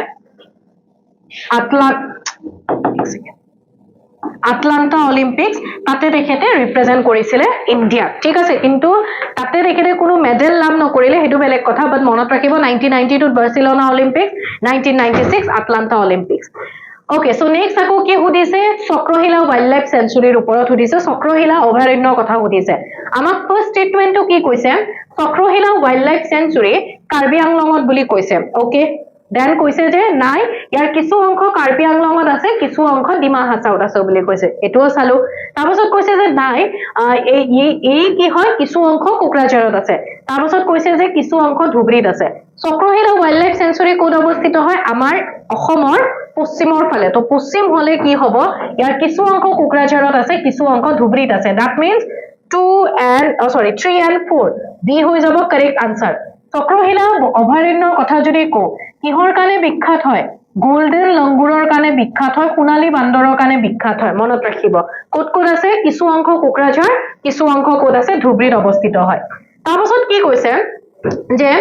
আটলান্টা অলিম্পিক্স তাতে তেখেতে ৰিপ্ৰেজেন্ট কৰিছিলে ইণ্ডিয়া ঠিক আছে কিন্তু তাতে তেখেতে কোনো মেডেল লাভ নকৰিলে হেতু বেলেগ কথা বাট মনত ৰাখিব 1992 ত Barcelona Olympics 1996 Atlanta Olympics okay so next আকৌ কি সুধিছে চক্ৰশিলা ওয়াইল্ড লাইফ সেঞ্চুৰীৰ ওপৰত সুধিছে চক্ৰশিলা অভয়াৰণ্যৰ কথা সুধিছে আমাক ফাৰ্স্ট ষ্টেটমেন্টটো কি কৈছে চক্ৰশিলা ওয়াইল্ড লাইফ সেঞ্চুৰী কাৰ্বি আংলঙত বুলি কৈছে ওকে দেন কৈছে যে নাই ইয়াৰ কিছু অংশ কাৰ্বি আংলঙত আছে কিছু অংশ ডিমা হাছাওত আছে বুলি কৈছে এটোও চালো তাৰপাছত কৈছে যে নাই এই কি হয় কিছু অংশ কোকৰাঝাৰত আছে তাৰপাছত কৈছে যে কিছু অংশ ধুবুৰীত আছে চক্ৰশিলা ওয়াইল্ড লাইফ সেঞ্চুৰী ক'ত অৱস্থিত হয় আমাৰ অসমৰ পশ্চিমৰ ফালে তো পশ্চিম হলে কি হ'ব ইয়াৰ কিছু অংশ কোকৰাঝাৰত আছে কিছু অংশ ধুবুৰীত আছে দ্যাট মিন্স 3 and 4 বি হৈ যাব কাৰেক্ট আনসাৰ চক্ৰশিলা অভয়াৰণ্যৰ কথা যদি কওঁ কিহৰ কাৰণে বিখ্যাত হয় গোল্ডেন লংগুৰৰ কাৰণে বিখ্যাত হয় সোণালী বান্দৰৰ কাৰণে বিখ্যাত হয় মনত ৰাখিব ক'ত ক'ত আছে কিছু অংশ কোকৰাঝাৰ কিছু অংশ ক'ত আছে ধুবুৰীত অৱস্থিত হয় তাৰপাছত কি কৈছে যে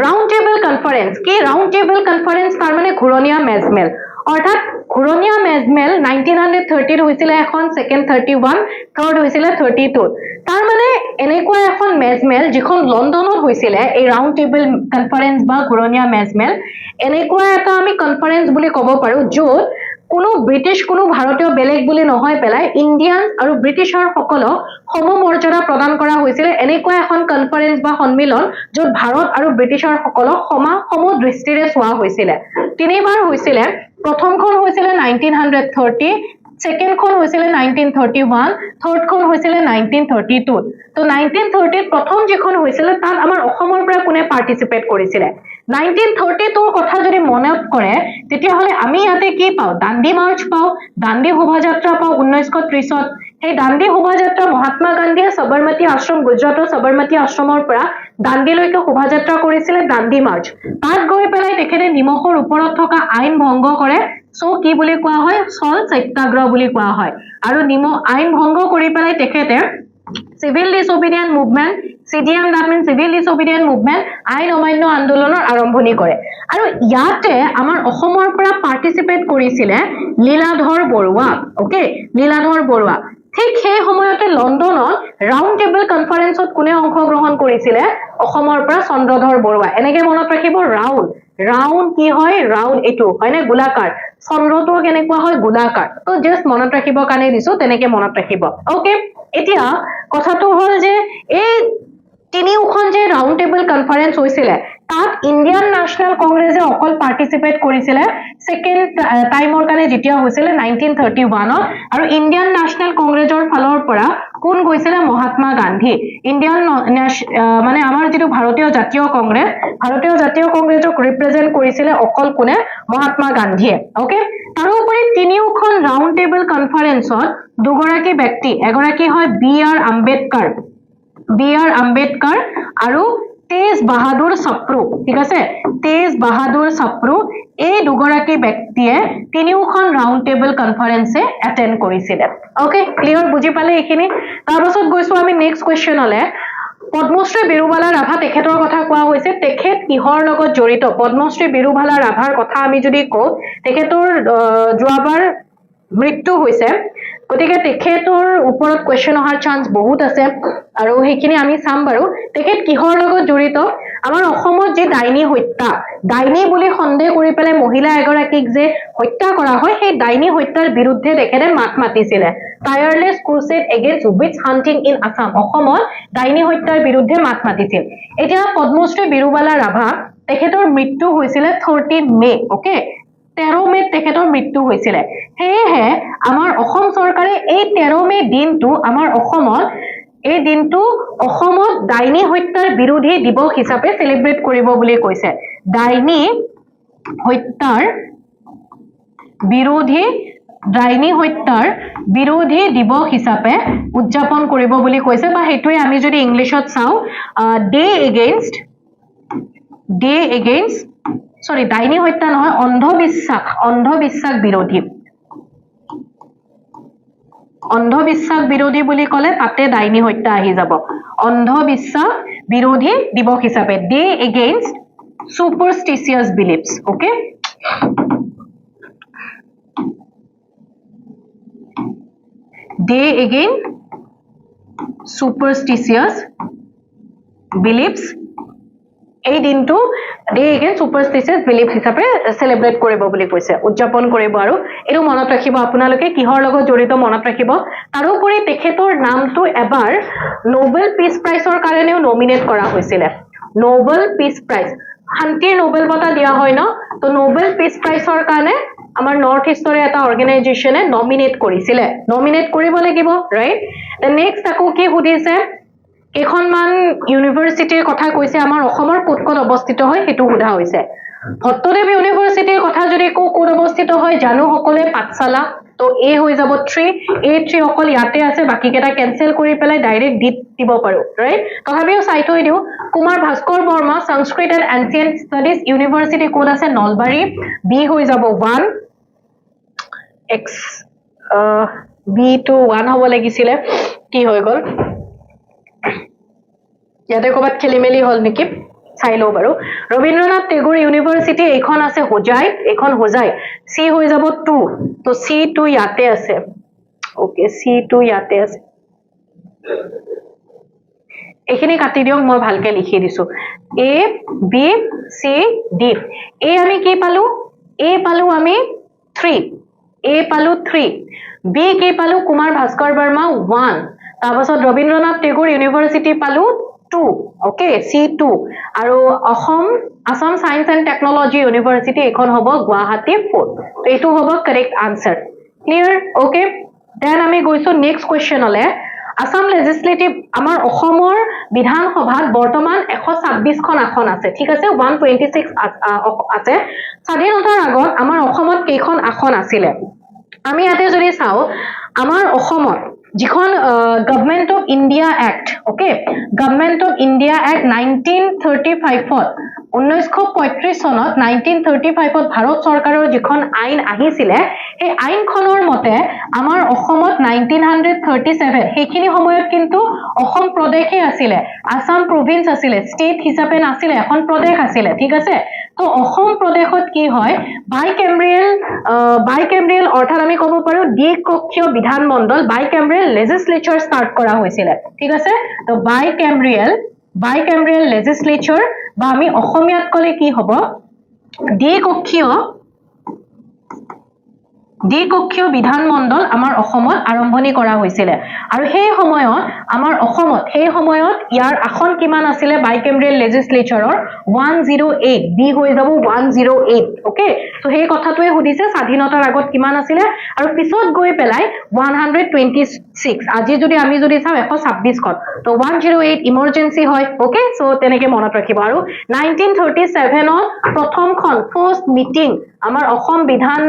ৰাউণ্ড টেবল কনফাৰেন্স কি ৰাউণ্ড টেবল কনফাৰেন্স তাৰ মানে ঘূৰণীয়া মেজমেল অৰ্থাৎ ঘূৰণীয়া মেজমেল 1930 হৈছিলে এখন সেকেন্ড 31 থাৰ্ড হৈছিলে 32 তাৰ মানে এনেকুৱা এখন মেজমেল যিখন লণ্ডনত হৈছিলে এই ৰাউণ্ড টেবল কনফাৰেন্স বা ঘূৰণীয়া মেজমেল এনেকুৱা এটা আমি কনফাৰেন্স বুলি ক'ব পাৰো য'ত কোনো ব্ৰিটিছ কোনো ভাৰতীয় বেলেগ বুলি নহয় পেলাই ইণ্ডিয়ান আৰু ব্ৰিটিছৰ সকলক সমমৰ্যাদা প্ৰদান কৰা হৈছিল এনেকুৱা এখন কনফাৰেন্স বা সন্মিলন য'ত ভাৰত আৰু ব্ৰিটিছৰ সকলক সমদৃষ্টিৰে চোৱা হৈছিল তিনিবাৰ হৈছিল প্ৰথমখন হৈছিল 1930 সেকেন্ড খন হৈছিল 1931 থাৰ্ড খন হৈছিল 1932 তো 1930 প্ৰথম যিখন হৈছিল তাত আমাৰ অসমৰ পৰা কোনে পাৰ্টিসিপেট কৰিছিল 1932 কথা যদি মনত কৰে তেতিয়া হলে আমি ইয়াতে কি পাও দাণ্ডি মাৰ্চ পাও দাণ্ডি শোভাযাত্ৰা পাও 1930ত সেই দাণ্ডি শোভাযাত্ৰা মহাত্মা গান্ধীয়ে সবৰমতী আশ্ৰম গুজৰাটৰ সবৰমতী আশ্ৰমৰ পৰা দাণ্ডিলৈকে শোভাযাত্ৰা কৰিছিল দাণ্ডি মাৰ্চ তাত গৈ পেলাই তেখেতে নিমখৰ ওপৰত থকা আইন ভংগ কৰে সো কি বুলি কোৱা হয় সল্ট সত্যাগ্ৰহ বুলি কোৱা হয় আৰু আইন ভংগ কৰি পেলাই তেখেতে civil disobedient movement CDM that means civil disobedient movement আইন অমান্য আন্দোলনৰ আৰম্ভণি কৰে আৰু ইয়াতে আমাৰ অসমৰ পৰা পাৰ্টিসিপেট কৰিছিল লীলাধৰ বৰুৱা ওকে লীলাধৰ বৰুৱা ঠিক সেই সময়তে লণ্ডনত ৰাউণ্ড টেবল কনফাৰেন্সত কোনে অংশগ্ৰহণ কৰিছিল অসমৰ পৰা চন্দ্ৰধৰ বৰুৱা এনেকে মনত ৰাখিব ৰাউণ্ড কি হয় ৰাউণ্ড এটো হয়নে গোলাকাৰ চন্দ্ৰটো কেনেকুৱা হয় গোলাকাৰ তো জাস্ট মনত ৰাখিব কাৰণে দিছো তেনেকে মনত ৰাখিব ওকে এতিয়া কথাটো হল যে এই তিনিওখন যে ৰাউণ্ড টেবল কনফাৰেন্স হৈছিল তাত ইণ্ডিয়ান ন্যাশনাল কংগ্ৰেছে অকল পাৰ্টিসিপেট কৰিছিল সেকেন্ড টাইমৰ কাৰণে যেতিয়া হৈছিল 1931 আৰু ইণ্ডিয়ান ন্যাশনাল কংগ্ৰেছৰ ফালৰ পৰা কোন গৈছিল মহাত্মা গান্ধী ইণ্ডিয়ান মানে আমাৰ যেটো ভাৰতীয় জাতীয় কংগ্ৰেছক ৰিপ্ৰেজেন্ট কৰিছিল অকল কোনে মহাত্মা গান্ধীয়ে ওকে তাৰোপৰি তিনিওখন ৰাউণ্ড টেবল কনফাৰেন্সত দুগৰাকী ব্যক্তি এগৰাকী হয় B.R. আম্বেদকাৰ আৰু তেজ বাহাদুৰ সপ্ৰু ঠিক আছে তেজ বাহাদুৰ সপ্ৰু এই দুগৰাকী ব্যক্তিয়ে তিনিওখন ৰাউণ্ড টেবল কনফাৰেন্সে এটেন্ড কৰিছিল ওকে ক্লিয়াৰ বুজি পালে এইখিনি তাৰপাছত গৈছো আমি নেক্সট কোৱেশ্চনলে পদ্মশ্ৰী বিৰুবালা ৰাভা তেখেতৰ কথা কোৱা হৈছে তেখেত কিহৰ লগত জড়িত পদ্মশ্ৰী বিৰুবালা ৰাভাৰ কথা আমি যদি কওঁ তেখেতৰ যোৱাবাৰ মৃত্যু হৈছে গতিকে তেখেতৰ ওপৰত কোৱেশ্চন অহাৰ চান্স বহুত আছে আৰু হেখিনি আমি চাম বাৰু তেখেত কিহৰ লগত জড়িত আমাৰ অসমত যে ডাইনী বুলি সন্দেহ কৰি পেলাই মহিলা এগৰাকীক যে হত্যা কৰা হয় সেই ডাইনী হত্যাৰ বিৰুদ্ধে তেখেতে মাত মাতিছিল tireless crusade against witch hunting in Assam অসমত ডাইনী হত্যাৰ বিৰুদ্ধে মাত মাতিছিল এতিয়া পদ্মশ্ৰী বিৰুবালা ৰাভা তেখেতৰ মৃত্যু হৈছিল 13 মে ওকে 13 মে তেখেতৰ মৃত্যু হৈছিল হেহে আমাৰ অসম চৰকাৰে এই 13 মে দিনটো আমাৰ অসমত এই দিনটো অসমত ডাইনী হত্যাৰ বিৰোধী দিৱস হিচাপে সেলিব্ৰেট কৰিব বুলি কৈছে ডাইনী হত্যাৰ বিৰোধী দিৱস হিচাপে উদযাপন কৰিব বুলি কৈছে বা হেতুৱে আমি যদি ইংলিশত চাও ডে এগেইনষ্ট সৰি ডাইনী হত্যা নহয় অন্ধবিশ্বাস বিৰোধী বুলি কলে তাতে ডাইনী হত্যা আহি যাব অন্ধবিশ্বাস বিৰোধী দিৱস হিচাপে day against superstitious beliefs okay day again superstitious beliefs এই দিনটো ডে এগেইন সুপাৰষ্টিচিয়াছ বিলিফ হিচাপে সেলিব্ৰেট কৰিব বুলি কৈছে উদযাপন কৰিব আৰু এটো মনত ৰাখিব আপোনালোকে কিহৰ লগত জড়িত মনত ৰাখিব তাৰোপৰি তেখেতৰ নামটো এবাৰ নোবেল পিস প্ৰাইজৰ কাৰণেও নমিনেট কৰা হৈছিল নোবেল পিস প্ৰাইজ শান্তিৰ নোবেল বঁটা দিয়া হয় ন তো নোবেল পিস প্ৰাইজৰ কাৰণে আমাৰ নৰ্থ ইষ্টৰ এটা অৰ্গানাইজেচনে নমিনেট কৰিছিলে নমিনেট কৰিব লাগিব ৰাইট দেন নেক্সট আকৌ কি সুধিছে কেখনমান ইউনিভাৰ্সিটিৰ কথা কৈছে আমাৰ অসমৰ ক'ত অৱস্থিত হয় হেতু সোধা হৈছে ভট্টদেৱ ইউনিভাৰ্সিটিৰ কথা যদি ক'ত অৱস্থিত হয় জানো সকলে পাঠশালা তো এ হৈ যাব 3 অকল ইয়াতে আছে বাকি কেটা কেনসেল কৰি পেলাই ডাইৰেক্ট দিব পাৰো ৰাইট তথাপিও চাই থৈ দিও কুমাৰ ভাস্কৰ বৰ্মা সংস্কৃত এণ্ড এনচিয়েন্ট ষ্টাডিজ ইউনিভাৰ্সিটি ক'ত আছে নলবাৰী বি হৈ যাব 1 x বি টু 1 হ'ব লাগিছিলে কি হৈ গল ইয়াতে কবাত খেলিমেলি হল নেকি চাই লও বাৰু ৰবীন্দ্ৰনাথ টেগোৰ ইউনিভাৰ্সিটি এখন আছে হোজাই এখন হোজাই সি হৈ যাব 2 তো C2 ইয়াতে আছে ওকে C2 ইয়াতে আছে এখিনি কাটি দিও মই ভালকে লিখি দিছো A B C D A আমি কি পালো A পালো আমি 3 A পালো 3 B কি পালো কুমাৰ ভাস্কৰ বৰ্মা 1 তাৰপাছত ৰবীন্দ্ৰনাথ টেগোৰ ইউনিভাৰ্সিটি পালো 2 ওকে C2 আৰু Assam science and technology university এখন হ'ব গুৱাহাটী 4 তো এটো হ'ব correct answer clear okay then আমি গৈছো নেক্সট কোৱেশ্চনলে আসাম লেজিসলেটিভ আমাৰ অসমৰ বিধানসভাত বৰ্তমান 126 খন আসন আছে ঠিক আছে 126 আছে স্বাধীনতাৰ আগত আমাৰ অসমত কেইখন আসন আছিল আমি ইয়াতে যদি চাও আমাৰ অসমত যিখন government of India act okay government of India act 1935 1935 চনত 1935 ভাৰত চৰকাৰৰ যিখন আইন আহিছিলে এই আইনখনৰ মতে আমাৰ অসমত 1937 সেইখিনি সময়ত কিন্তু অসম প্ৰদেশে আছিল আসাম প্ৰভিন্স আছিল ষ্টেট হিচাপে নাছিল এখন প্ৰদেশ আছিল ঠিক আছে তো অসম প্ৰদেশত কি হয় বাইকেম্ব্ৰিয়েল অৰ্থাৎ আমি ক'ব পাৰো দ্বিকক্ষীয় বিধানমণ্ডল বাইকেম্ব্ৰিয়েল লেজিসলেচাৰ স্টাৰ্ট কৰা হৈছিল ঠিক আছে তো বাইকেম্ব্ৰিয়েল লেজিসলেচাৰ বা আমি অসমীয়াত কলে কি হ'ব দ্বিকক্ষীয় বিধানমণ্ডল আমাৰ অসমত আৰম্ভণি কৰা হৈছিল আৰু সেই সময়ত আমাৰ অসমত ইয়াৰ আসন কিমান আছিল বাইকেম্ব্ৰিয়েল লেজিসলেচাৰৰ 108 বি হৈ যাব 108 ওকে সো সেই কথাটোৱে সুধিছে স্বাধীনতাৰ আগত কিমান আছিল আৰু পিছত গৈ পেলাই 126 আজি যদি আমি চাও 126 খন তো 108 ইমাৰ্জেন্সি হয় ওকে সো তেনেকে মনত ৰাখিব আৰু 1937 ত প্ৰথমখন ফাৰ্স্ট মিটিং আমাৰ অসম বিধান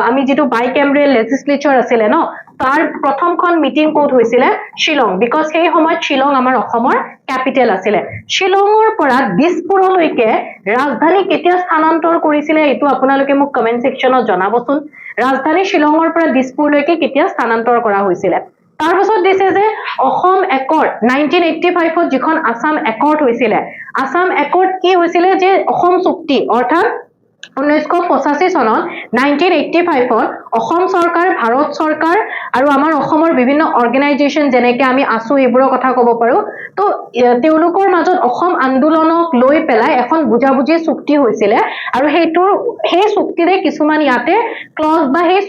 আমি যেটো বাইকেম্ব্ৰিয়েল লেজিসলেচাৰ আছিল ন তাৰ প্ৰথমখন মিটিং কোড হৈছিল শিলং বিকজ সেই সময়ত শিলং আমাৰ অসমৰ ক্যাপিটেল আছিল শিলঙৰ পৰা দিছপুৰলৈকে ৰাজধানী কেতিয়া স্থানান্তৰ কৰিছিল এটো আপোনালোকে মোক কমেন্ট সেকশনত জনাবচোন ৰাজধানী শিলঙৰ পৰা দিছপুৰলৈকে কেতিয়া স্থানান্তৰ কৰা হৈছিল তাৰ পাছত দিছে যে অসম একৰ্ড 1985 ত যিখন আসাম একৰ্ড হৈছিল আসাম একৰ্ড কি হৈছিল যে অসম চুক্তি অৰ্থাৎ 1985 চনত 1985 অসম চৰকাৰ ভাৰত চৰকাৰ আৰু আমাৰ অসমৰ বিভিন্ন অৰ্গেনাইজেশ্যন যেনেকে আমি আছো এইবোৰৰ কথা ক'ব পাৰো তো তেওঁলোকৰ মাজত অসম আন্দোলনক লৈ পেলাই এখন বুজাবুজি চুক্তি হৈছিলে আৰু সেই চুক্তিৰে কিছুমান ইয়াতে ক্লজ বা সেই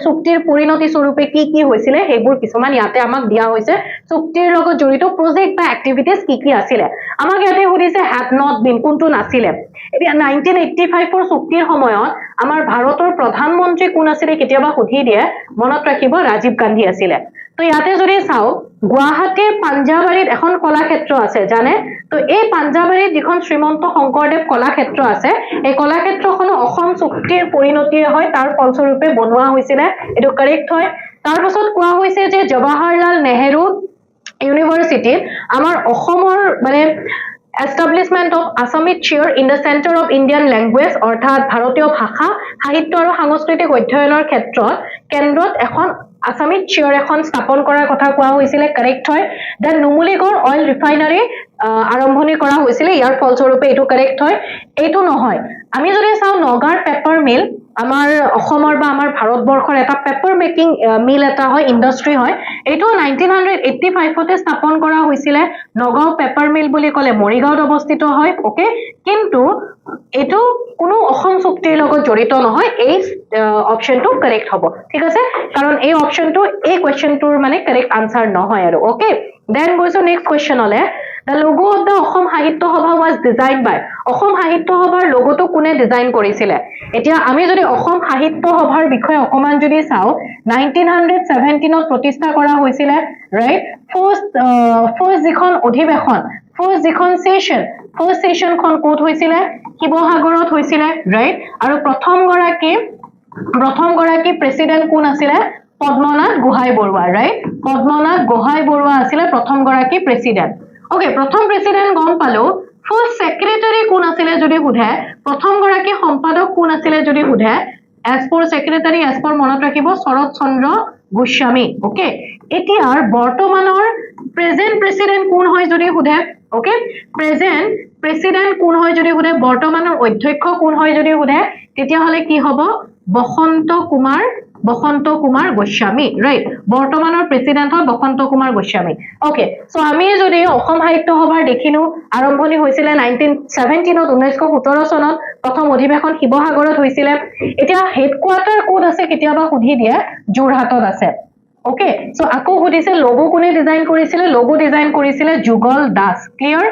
চুক্তিৰ পৰিণতি স্বৰূপে কি হৈছিলে সেইবোৰ কিছুমান ইয়াতে আমাক দিয়া হৈছে চুক্তিৰ লগত জড়িত প্ৰজেক্ট বা এক্টিভিটিজ কি আছিলে আমাক ইয়াতে সুধিছে হ্যাড নট বিন কোনটো নাছিলে এতিয়া 1985 চুক্তিৰ সময়ত আমাৰ ভাৰতৰ প্ৰধানমন্ত্ৰী কোন আছিলে কেতিয়াবা সুধি দিয়ে মনত ৰাখিব ৰাজীৱ গান্ধী আছিলে তো ইয়াতে যদি চাও গুৱাহাটীৰ পাঞ্জাবাৰীত এখন কলাক্ষেত্ৰ আছে জানে তো এই পাঞ্জাবাৰীত যিখন শ্ৰীমন্ত শংকৰদেৱ কলাক্ষেত্ৰ আছে এই কলাক্ষেত্ৰখন অসম চুক্তিৰ পৰিণতি হয় তাৰ ফলস্বৰূপে বনোৱা হৈছিলে এটো কাৰেক্ট হয় তাৰ পাছত কোৱা হৈছে যে জৱাহৰলাল নেহেৰু ইউনিভাৰ্চিটিত আমাৰ অসমৰ মানে establishment of Assamese chair in the center of Indian language অৰ্থাৎ ভাৰতীয় ভাষা সাহিত্য আৰু সাংস্কৃতিক অধ্যয়নৰ ক্ষেত্ৰত কেন্দ্ৰত এখন আসামিজ চেয়াৰ এখন স্থাপন কৰাৰ কথা কোৱা হৈছিলে কাৰেক্ট হয় দেন নুমলীগড় অইল ৰিফাইনাৰী আৰম্ভণি কৰা হৈছিলে ইয়াৰ ফলস্বৰূপে এটো কাৰেক্ট হয় এটো নহয় আমি যদি চাও নগাৰ পেপাৰ মিল আমাৰ অসমৰ বা আমাৰ ভাৰতবৰ্ষৰ এটা পেপাৰ মেকিং মিল এটা হয় ইন্ডাষ্ট্ৰি হয় এটো 1985 তে স্থাপন কৰা হৈছিলে নগাঁও পেপাৰ মিল বুলি ক'লে মৰিগাঁৱত অৱস্থিত হয় ওকে কিন্তু এটো কোনো অসম চুক্তিৰ লগত জড়িত নহয় এই অপচনটো কাৰেক্ট হ'ব ঠিক আছে কাৰণ এই অপচনটো এই কোৱেশ্চনটোৰ মানে কাৰেক্ট আনসাৰ নহয় আৰু ওকে দেন গৈছো next কোৱেশ্চনলে The logo of the Assam Sahitya Sabha was designed by Assam Sahitya Sabhar logoটো কোনে ডিজাইন কৰিছিলে এতিয়া আমি যদি অসম সাহিত্য সভাৰ বিষয়ে অকমান যদি চাও 1917 ত প্ৰতিষ্ঠা কৰা হৈছিলে ৰাইট ফাৰ্স্ট যিখন অধিৱেশন ফাৰ্স্ট যিখন সেশন খন ক'ত হৈছিলে শিৱসাগৰত হৈছিলে ৰাইট আৰু প্ৰথম গৰাকী প্ৰেসিডেন্ট কোন আছিলে পদ্মনাথ গোহাঁই বৰুৱা ৰাইট পদ্মনাথ গোহাঁই বৰুৱা আছিলে প্ৰথম গৰাকী প্ৰেসিডেন্ট Okay, প্ৰথম প্ৰেসিডেন্ট গম পালো ফাৰ্স্ট সেক্ৰেটাৰী কোন আছিলে যদি সুধে প্ৰথম গৰাকী সম্পাদক কোন আছিলে যদি সুধে as for secretary as for মনত ৰাখিব শৰৎ চন্দ্ৰ গোস্বামী ওকে এতিয়াৰ বৰ্তমানৰ প্ৰেজেন্ট প্ৰেসিডেন্ট কোন হয় যদি সুধে ওকে প্ৰেজেন্ট প্ৰেসিডেন্ট কোন হয় যদি সুধে বৰ্তমানৰ অধ্যক্ষ কোন হয় যদি সুধে তেতিয়া হলে কি হ'ব বসন্ত কুমাৰ গোস্বামী ৰাইট বৰ্তমানৰ প্ৰেসিডেন্ট হয় বসন্ত কুমাৰ গোস্বামী ওকে সো আমি যদি অসম সাহিত্য সভাৰ দেখিনো আৰম্ভণি হৈছিলে 1917 ত 1917 চনত প্ৰথম অধিৱেশন শিৱসাগৰত হৈছিলে এতিয়া হেডকোৱাৰ্টাৰ কোড আছে কেতিয়াবা সুধি দিয়ে যোৰহাটত আছে ওকে সো আকৌ সুধিছে লোগো কোনে ডিজাইন কৰিছিলে যুগল দাস ক্লিয়াৰ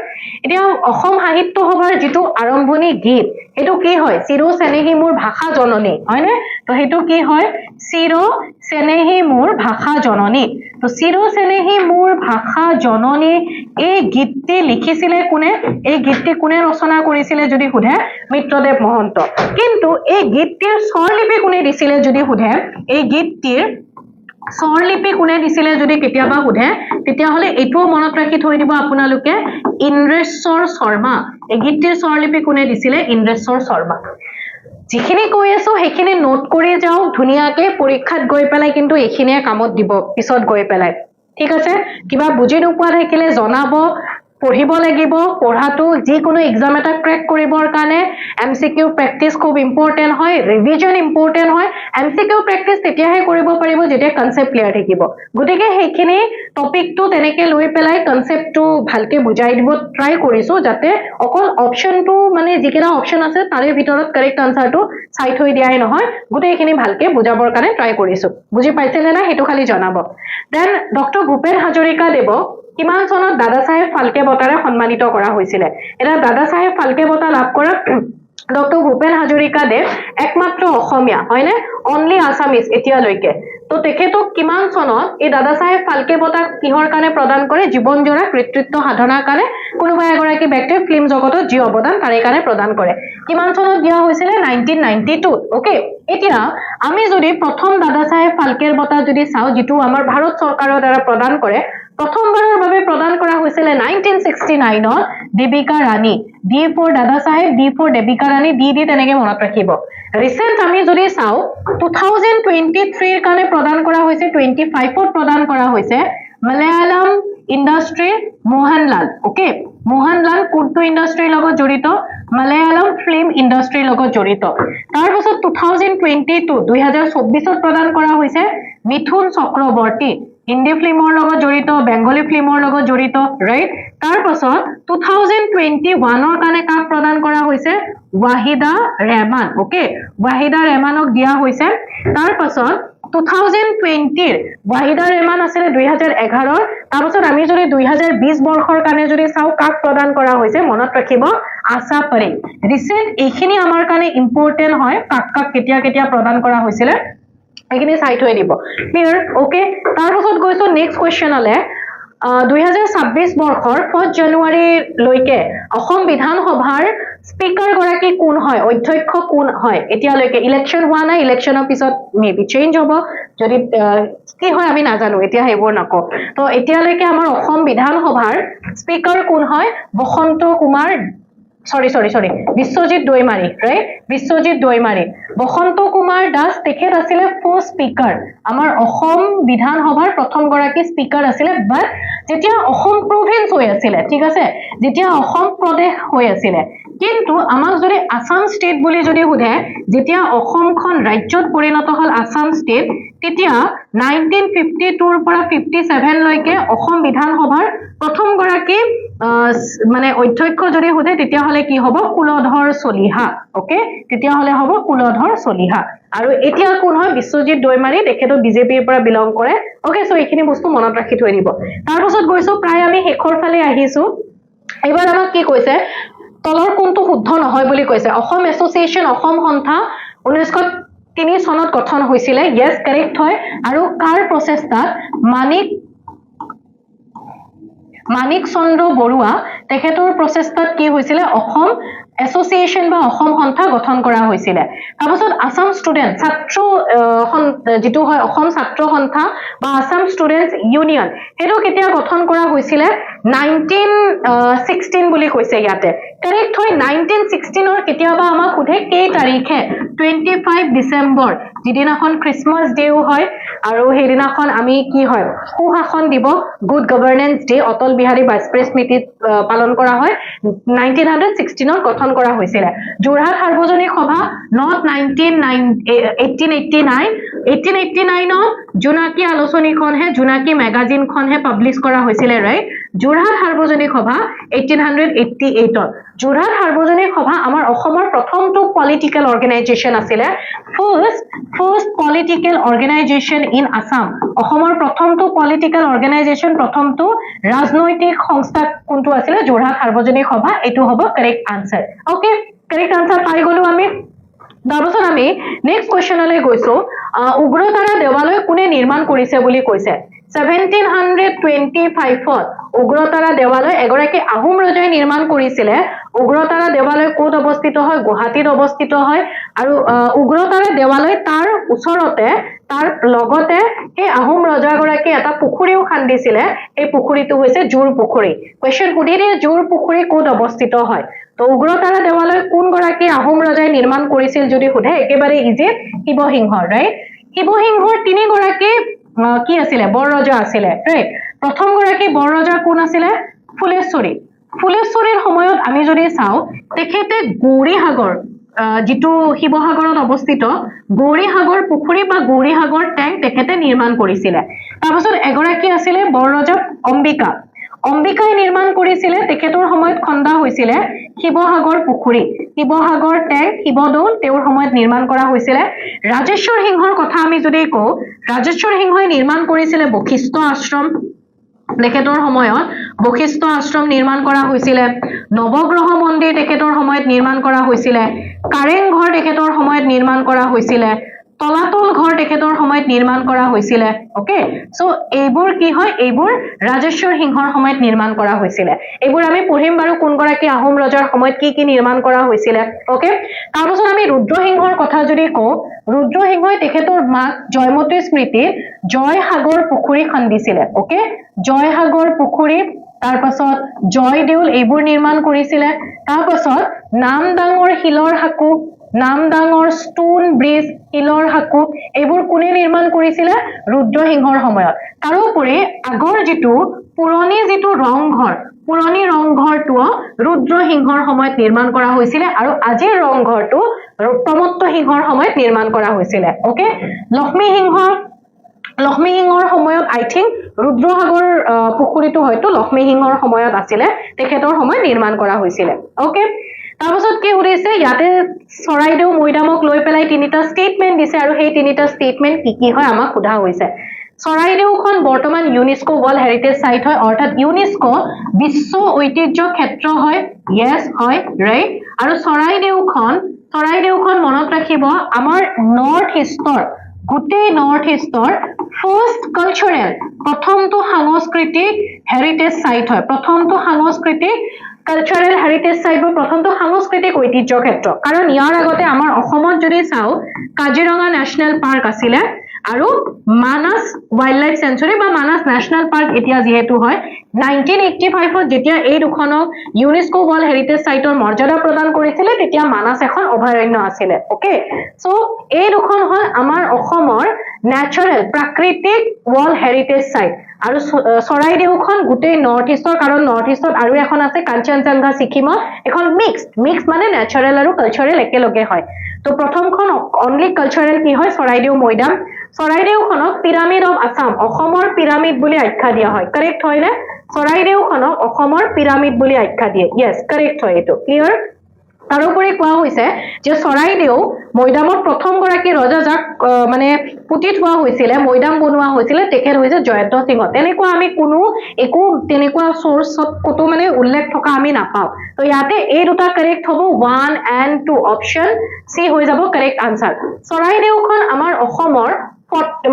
এতিয়া অসম সাহিত্য সভাৰ যেটো আৰম্ভণি গীত এটো কি হয় চিৰ চেনেহী মোৰ ভাষা জননী হয়নে তো হেতু কি হয় চিৰ চেনেহী মোৰ ভাষা জননী তো চিৰ চেনেহী মোৰ ভাষা জননী এই গীতটি লিখিছিলে কোনে এই গীতটি কোনে ৰচনা কৰিছিলে যদি সুধে মিত্ৰদেৱ মহন্ত কিন্তু এই গীতটিৰ স্বৰলিপি কোনে দিছিলে যদি সুধে এই গীতটিৰ স্বৰলিপি কোনে দিছিলে যদি কেতিয়াবা সুধে তেতিয়া হলে এটো মনত ৰাখি থৈ দিব আপোনালোকে ইন্দ্ৰেশ্বৰ শৰ্মা এই গীতটিৰ স্বৰলিপি কোনে দিছিলে ইন্দ্ৰেশ্বৰ শৰ্মা যিখিনি কৈ আছো সেইখিনি নোট কৰি যাও ধুনিয়াকে পৰীক্ষাত গৈ পেলাই কিন্তু এইখিনিয়ে কামত দিব পিছত গৈ পেলাই ঠিক আছে কিবা বুজি নোপোৱা থাকিলে জনাব পঢ়িব লাগিব পঢ়াটো যিকোনো এক্সাম এটা ক্ৰেক কৰিবৰ কাৰণে এমসিকিউ প্ৰেক্টিস খুব ইম্পৰ্টেন্ট হয় ৰিভিজন ইম্পৰ্টেন্ট হয় এমসিকিউ প্ৰেক্টিস তেতিয়াহে কৰিব পাৰিব যেতিয়া কনসেপ্ট ক্লিয়াৰ থাকিব গতিকে সেইখিনি টপিকটো তেনেকে লৈ পেলাই কনসেপ্টটো ভালকে বুজাই দিব ট্ৰাই কৰিছো যাতে অকল অপচনটো মানে যিকেইটা অপচন আছে তাৰে ভিতৰত কাৰেক্ট আনসাৰটো চাই থৈ দিয়াই নহয় গোটেইখিনি ভালকে বুজাবৰ কাৰণে ট্ৰাই কৰিছো বুজি পাইছেনে না হেতু খালি জনাব দেন ডক্টৰ ভূপেন হাজৰিকা দেৱ কিমান চনত দাদা সাহেব ফালকে বঁটাৰে সন্মানিত কৰা হৈছিলে এটা দাদা সাহেব ফালকে বঁটা লাভ কৰা ডক্টৰ ভূপেন হাজৰিকা দেৱ একমাত্ৰ অসমীয়া হয়নে অনলি আসামিজ এতিয়ালৈকে তো তেখেতক কিমান চনত এই দাদা সাহেব ফালকে বঁটা কিহৰ কাৰণে প্ৰদান কৰে জীৱন জোৰা কৃতিত্ব সাধনাৰ কাৰণে কোনোবা এগৰাকী ব্যক্তিৰ ফিল্ম জগতত যি অৱদান তাৰে কাৰণে প্ৰদান কৰে কিমান চনত দিয়া হৈছিলে 1992 ওকে এতিয়া আমি যদি প্ৰথম দাদা সাহেব ফালকেৰ বঁটা যদি চাও যেটো আমাৰ ভাৰত চৰকাৰৰ দ্বাৰা প্ৰদান কৰে প্ৰথমবাৰৰ বাবে প্ৰদান কৰা হৈছিল 1969 ত Devika Rani D for Dada Saheb D for Devika Rani D তেনেকে মনত ৰাখিব ৰিসেন্ট আমি যদি চাও 2023 ৰ কাৰণে প্ৰদান কৰা হৈছে 25 ত প্ৰদান কৰা হৈছে মালায়ালাম ইন্ডাষ্ট্ৰি মোহনলাল ওকে মোহনলাল কোনটো ইন্ডাষ্ট্ৰিৰ লগত জড়িত মালায়ালাম ফিল্ম ইণ্ডাষ্ট্ৰীৰ লগত জড়িত তাৰ পাছত 2022 2024 প্ৰদান কৰা হৈছে মিথুন চক্ৰৱৰ্তী হিন্দী ফিল্মৰ লগত জড়িত বেংগলী ফিল্মৰ লগত জড়িত ৰাইট তাৰ পাছত 2021 কাৰণে কাক প্ৰদান কৰা হৈছে ৱাহিদা ৰেহমান ওকে ৱাহিদা ৰেহমানক দিয়া হৈছে তাৰ পাছত 2020 ৱাহিদা ৰেহমান আছিল 2011 তাৰ পাছত আমি যদি 2020 বৰ্ষৰ কাৰণে যদি চাও কাক প্ৰদান কৰা হৈছে মনত ৰাখিব আশা পৰেখ ৰিসেন্ট এইখিনি আমাৰ কাৰণে ইম্পৰ্টেন্ট হয় কাক কাক কেতিয়া কেতিয়া প্ৰদান কৰা হৈছিল এইখিনি চাই থৈ দিব ক্লিয়াৰ ওকে তাৰ পাছত গৈছো নেক্সট কোৱেশ্চনলে 2026 বৰ্ষৰ 4 জানুৱাৰী লৈকে অসম বিধানসভাৰ স্পিকাৰ গৰাকী কোন হয় অধ্যক্ষ কোন হয় এতিয়ালৈকে ইলেকশন হোৱা নাই ইলেকশনৰ পিছত মেবি চেঞ্জ হ'ব যদি কি হয় আমি নাজানো এতিয়া হেবোৰ নকও তো এতিয়ালৈকে আমাৰ অসম বিধানসভাৰ স্পিকাৰ কোন হয় বসন্ত কুমাৰ sorry বিশ্বজিৎ দৈমাৰী ৰাইট বিশ্বজিৎ দৈমাৰী বসন্ত কুমাৰ দাস তেখেত আছিল ফাৰ্ষ্ট স্পিকাৰ আমাৰ অসম বিধানসভাৰ প্ৰথম গৰাকী স্পিকাৰ আছিল বাট যেতিয়া অসম প্ৰভিন্স হৈ আছিল ঠিক আছে যেতিয়া অসম প্ৰদেশ হৈ আছিল কিন্তু আমাক যদি আসাম ষ্টেট বুলি যদি হুধে যেতিয়া অসমখন ৰাজ্যত পৰিণত হল আসাম ষ্টেট তেতিয়া 1952 ৰ পৰা 57 লৈকে অসম বিধানসভাৰ প্ৰথম গৰাকী মানে অধ্যক্ষ যদি হুধে তেতিয়া হলে কি হ'ব কুলধৰ চলিহা ওকে তেতিয়া হলে হ'ব কুলধৰ চলিহা আৰু এতিয়া কোন হয় বিশ্বজিৎ দৈমাৰী তেখেত বিজেপিৰ পৰা বিলং কৰে ওকে সো এইখিনি বস্তু মনত ৰাখি থৈ দিব তাৰ পাছত গৈছো প্ৰায় আমি শেষৰ ফালে আহিছো এবাৰ আমাক কি কৈছে তলৰ কোনটো শুদ্ধ নহয় বুলি কৈছে অসম এছ'চিয়েশ্যন অসম সন্থা 1903 চনত গঠন হৈছিল ইয়েস কাৰেক্ট হয় আৰু কাৰ প্ৰচেষ্টাত মানিক চন্দ্ৰ বৰুৱা তেখেতৰ প্ৰচেষ্টাত কি হৈছিল অসম এছ'চিয়েশ্যন বা অসম সন্থা গঠন কৰা হৈছিল তাৰপাছত আসাম ষ্টুডেন্ট ছাত্ৰ যেটো হয় অসম ছাত্ৰ সন্থা বা আসাম ষ্টুডেন্টস ইউনিয়ন হেটো কেতিয়া গঠন কৰা হৈছিল 1916 বুলি কৈছে ইয়াতে কাৰেক্ট হয় 1916 ৰ কেতিয়াবা আমাক খুধে কেই তাৰিখে 25 ডিসেম্বৰ যিদিনাখন ক্ৰিসমাস ডেও হয় আৰু হেদিনাখন আমি কি হয় সুশাসন দিৱস good governance day Atal Bihari Vajpayee স্মৃতিত পালন কৰা হয় 1916 ৰ গঠন কৰা হৈছিল যোৰহাট সাৰ্বজনিক সভা নট 1889 ৰ জোনাকী আলোচনীখন হে জোনাকী ম্যাগাজিনখন হে পাবলিশ কৰা হৈছিল ৰাইট যোৰহাট সাৰ্বজনিক সভা 1888 ত যোৰহাট সাৰ্বজনিক সভা আমাৰ অসমৰ প্ৰথমটো পলিটিক্যাল অৰ্গানাইজেচন আছিল first political organisation in Assam অসমৰ প্ৰথমটো পলিটিক্যাল অৰ্গানাইজেচন প্ৰথমটো ৰাজনৈতিক সংস্থা কোনটো আছিল যোৰহাট সাৰ্বজনিক সভা এটো হ'ব correct answer okay correct answer পাই গলো আমি তাৰপাছত আমি নেক্সট কোৱেশ্চনলৈ গৈছো উগ্ৰতাৰা দেৱালয় কোনে নিৰ্মাণ কৰিছে বুলি কৈছে 1725 ত উগ্ৰতাৰা দেৱালয় এগৰাকী আহোম ৰজাই নিৰ্মাণ কৰিছিল উগ্ৰতাৰা দেৱালয় ক'ত অৱস্থিত হয় গুৱাহাটীত অৱস্থিত হয় আৰু উগ্ৰতাৰা দেৱালয় তাৰ ওচৰতে তাৰ লগতে এই আহোম ৰজাগৰাকী এটা পুখুৰীও খান্দিছিল এই পুখুৰীটো হৈছে জোৰ পুখুৰী কোৱেশ্চন সুধিলে জোৰ পুখুৰী ক'ত অৱস্থিত হয় তো উগ্ৰতাৰা দেৱালয় কোন গৰাকী আহোম ৰজাই নিৰ্মাণ কৰিছিল যদি সুধে একেবাৰে ইজি শিৱসিংহ ৰাইট শিৱসিংহৰ তিনি গৰাকী কি আছিল বৰ ৰজা আছিল ৰাইট প্ৰথম গৰাকী বৰ ৰজা কোন আছিল ফুলেশ্বৰীৰ সময়ত আমি যদি চাও তেখেতে গৌৰীসাগৰ যেটো শিৱসাগৰত অৱস্থিত গৌৰীসাগৰ পুখুৰী বা গৌৰীসাগৰ টেংক তেখেতে নিৰ্মাণ কৰিছিল তাৰপাছত এগৰাকী আছিল বৰ ৰজা অম্বিকাই নিৰ্মাণ কৰিছিল তেখেতৰ সময়ত খন্দা হৈছিল শিৱসাগৰ পুখুৰী শিৱসাগৰ টেংক শিৱদৌল তেওঁৰ সময়ত নিৰ্মাণ কৰা হৈছিল ৰাজেশ্বৰ সিংহৰ কথা আমি যদি কও ৰাজেশ্বৰ সিংহই নিৰ্মাণ কৰিছিল বশিষ্ঠ আশ্ৰম তেখেতৰ সময়ত বশিষ্ঠ আশ্ৰম নিৰ্মাণ কৰা হৈছিল নৱগ্ৰহ মন্দিৰ তেখেতৰ সময়ত নিৰ্মাণ কৰা হৈছিল কাৰেং ঘৰ তেখেতৰ সময়ত নিৰ্মাণ কৰা হৈছিল তলাতল ঘৰ তেখেতৰ সময়ত নিৰ্মাণ কৰা হৈছিল ওকে সো এইবোৰ কি হয় এইবোৰ ৰাজেশ্বৰ সিংহৰ সময়ত নিৰ্মাণ কৰা হৈছিল এইবোৰ আমি পঢ়িম বাৰু কোন গৰাকী আহোম ৰজাৰ সময়ত কি নিৰ্মাণ কৰা হৈছিল ওকে তাৰপাছত আমি ৰুদ্ৰসিংহৰ কথা যদি কও ৰুদ্ৰসিংহই তেখেতৰ মাক জয়মতীৰ স্মৃতিত জয়সাগৰ পুখুৰী খান্দিছিল ওকে জয়সাগৰ পুখুৰী তাৰপাছত জয়দেউল এইবোৰ নিৰ্মাণ কৰিছিল তাৰপাছত নামদাঙৰ শিলৰ হাকু নামদাঙৰ ষ্টোন ব্ৰিজ শিলৰ হাকু এইবোৰ কোনে নিৰ্মাণ কৰিছিল ৰুদ্ৰসিংহৰ সময়ত তাৰোপৰি আগৰ যেটো পুৰণি যেটো ৰংঘৰ পুৰণি ৰংঘৰটো ৰুদ্ৰসিংহৰ সময়ত নিৰ্মাণ কৰা হৈছিলে আৰু আজিৰ ৰংঘৰটো প্ৰমত্ত সিংহৰ সময়ত নিৰ্মাণ কৰা হৈছিলে ওকে লক্ষ্মী সিংহৰ সময়ত আই থিংক ৰুদ্ৰসাগৰ পুখুৰীটো হয়তো লক্ষ্মী সিংহৰ সময়ত আছিলে তেখেতৰ সময়ত নিৰ্মাণ কৰা হৈছিলে ওকে তাৰপিছত কি সুধিছে ইয়াতে চৰাইদেউ মৈদামক লৈ পেলাই তিনিটা ষ্টেটমেন্ট দিছে আৰু সেই তিনিটা ষ্টেটমেন্ট কি হয় আমাক সোধা হৈছে চৰাইদেউখন বৰ্তমান ইউনেস্কো ৱৰ্ল্ড হেৰিটেজ সাইট হয় অৰ্থাৎ ইউনেস্কো বিশ্ব ঐতিহ্য ক্ষেত্ৰ হয় ইয়েস হয় ৰাইট আৰু চৰাইদেউখন মনত ৰাখিব আমাৰ নৰ্থ ইষ্টৰ গোটেই নৰ্থ ইষ্টৰ ফাৰ্ষ্ট কালচাৰেল প্ৰথমটো সাংস্কৃতিক হেৰিটেজ সাইট হয় প্ৰথমটো সাংস্কৃতিক কালচাৰেল হেৰিটেজ সাইট বা প্ৰথমটো সাংস্কৃতিক ঐতিহ্য ক্ষেত্ৰ কাৰণ ইয়াৰ আগতে আমাৰ অসমত যদি চাও কাজিৰঙা নেশ্যনেল পাৰ্ক আছিলে আৰু মানস ওয়াইল্ড লাইফ সেঞ্চুৰী বা মানস নেশ্যনেল পাৰ্ক এতিয়া যেহেতু হয় 1985 যেতিয়া এই দুখনক ইউনেস্কো ৱৰ্ল্ড হেৰিটেজ সাইটৰ মৰ্যাদা প্ৰদান কৰিছিলে তেতিয়া মানস এখন অভয়াৰণ্য আছিলে ওকে সো এই দুখন হয় আমাৰ অসমৰ ন্যাচাৰাল প্ৰাকৃতিক ৱৰ্ল্ড হেৰিটেজ সাইট আৰু চৰাইদেউখন গোটেই নৰ্থ ইষ্টৰ কাৰণ নৰ্থ ইষ্টত আৰু এখন আছে কাঞ্চনজংঘা ছিকিমত এখন মিক্স মানে ন্যাচাৰাল আৰু কালচাৰেল একেলগে হয় তো প্ৰথমখন অনলি কালচাৰেল কি হয় চৰাইদেউ মৈদাম চৰাইদেউখনক পিৰামিড অফ আসাম অসমৰ পিৰামিড বুলি আখ্যা দিয়া হয় কাৰেক্ট হয় নে চৰাইদেউখনক অসমৰ পিৰামিড বুলি আখ্যা দিয়ে ইয়েস কাৰেক্ট হয় এটো ক্লিয়াৰ তাৰোপৰি কোৱা হৈছে যে চৰাইদেউ মৈদামত প্ৰথম গৰাকী ৰজা যাক মানে পুতি থোৱা হৈছিলে মৈদাম বনোৱা হৈছিলে তেখেত হৈছে জয়ন্ত সিংহ তেনেকুৱা আমি কোনো একো তেনেকুৱা সোৰ্সত কতো মানে উল্লেখ থকা আমি নাপাও তো ইয়াতে এই দুটা কাৰেক্ট হ'ব 1 and 2 অপচন সি হৈ যাব কাৰেক্ট আনসাৰ চৰাইদেউখন আমাৰ অসমৰ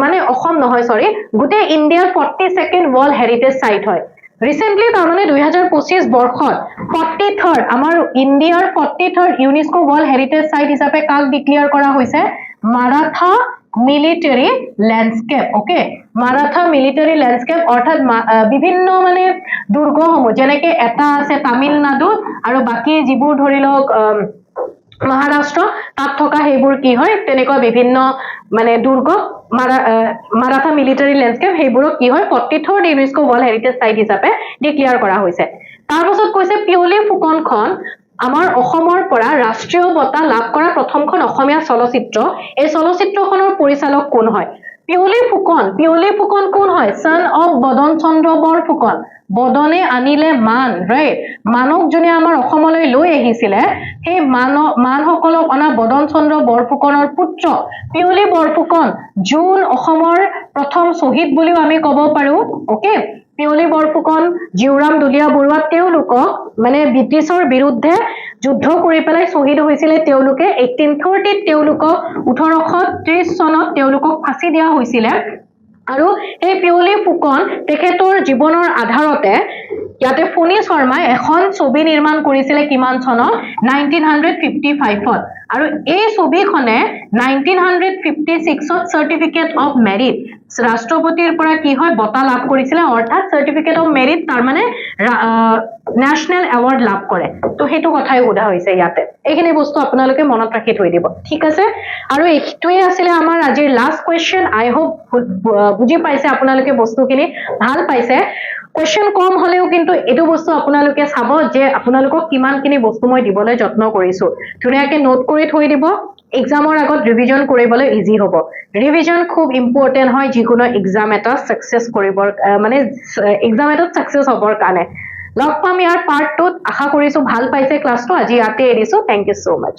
মানে অসম নহয় সৰি গোটেই ইণ্ডিয়াৰ 42nd ৱৰ্ল্ড হেৰিটেজ সাইট হয় ৰিসেন্টলি তাৰমানে 2025 বৰ্ষত 43rd আমাৰ ইণ্ডিয়াৰ 43rd UNESCO world heritage site হিচাপে কাক ডিক্লেয়াৰ কৰা হৈছে Maratha military landscape okay Maratha military landscape অৰ্থাৎ বিভিন্ন মানে দুৰ্গসমূহ যেনেকৈ এটা আছে তামিলনাডু আৰু বাকি যিবোৰ ধৰি লওক মহাৰাষ্ট্ৰ তাত থকা হেবোৰ কি হয় তেনেকুৱা বিভিন্ন মানে দুৰ্গ মাৰাঠা মিলিটাৰী ল্যান্ডস্কেপ হেবোৰ কি হয় 43rd UNESCO world heritage site হিচাপে ডিক্লেয়াৰ কৰা হৈছে তাৰ পাছত কৈছে পিয়লি ফুকনখন আমাৰ অসমৰ পৰা ৰাষ্ট্ৰীয় বঁটা লাভ কৰা প্ৰথমখন অসমীয়া চলচ্চিত্ৰ এই চলচ্চিত্ৰখনৰ পৰিচালক কোন হয় পিয়লি ফুকন কোন হয় সন অফ বদন চন্দ্ৰ বৰফুকন বদনে আনিলে মান ৰাইট মানক জনে আমাৰ অসমলৈ লৈ আহিছিলে সেই মানসকলক অনা বদন চন্দ্ৰ বৰফুকনৰ পুত্ৰ পিয়লি বৰফুকন জুন অসমৰ প্ৰথম শহীদ বুলিও আমি ক'ব পাৰো ওকে পিয়লি বৰফুকন জিউৰাম দুলিয়া বৰুৱা তেওঁলোকক মানে ব্ৰিটিছৰ বিৰুদ্ধে যুদ্ধ কৰি পেলাই শহীদ হৈছিলে তেওঁলোকে 1830 তেওঁলোকক 1830 চনত তেওঁলোকক ফাঁসি দিয়া হৈছিলে আৰু এই পিয়লি ফুকন তেখেতৰ জীৱনৰ আধাৰতে ইয়াতে ফণী শৰ্মাই এখন ছবি নিৰ্মাণ কৰিছিলে কিমান চনত 1955ত আৰু এই ছবিখনে 1956ত সাৰ্টিফিকেট অফ মেৰিট ৰাষ্ট্ৰপতিৰ পৰা কি হয় বঁটা লাভ কৰিছিলে অৰ্থাৎ সাৰ্টিফিকেট অফ মেৰিট তাৰ মানে ন্যাশনাল এৱাৰ্ড লাভ কৰে তো হেতু কথাই সোধা হৈছে ইয়াতে এইখিনি বস্তু আপোনালোকে মনত ৰাখি থৈ দিব ঠিক আছে আৰু এইটোৱে আছিল আমাৰ আজিৰ লাষ্ট কোৱেশ্চন আই হোপ বুজি পাইছে আপোনালোকে বস্তুখিনি ভাল পাইছে কোৱেশ্চন কম হলেও কিন্তু এটো বস্তু আপোনালোকে চাব যে আপোনালোকক কিমানখিনি বস্তু মই দিবলৈ যত্ন কৰিছো ধুনীয়াকৈ নোট কৰি থৈ দিব এক্সামৰ আগত ৰিভিজন কৰিবলৈ ইজি হ'ব ৰিভিজন খুব ইম্পৰ্টেন্ট হয় যিকোনো এক্সাম এটা সাকসেস কৰিবৰ মানে এক্সাম এটা সাকসেস হ'বৰ কাৰণে লগ পাম ইয়াৰ পাৰ্ট 2 আশা কৰিছো ভাল পাইছে ক্লাছটো আজি ইয়াতে এৰিছো থ্যাংক ইউ সো মাচ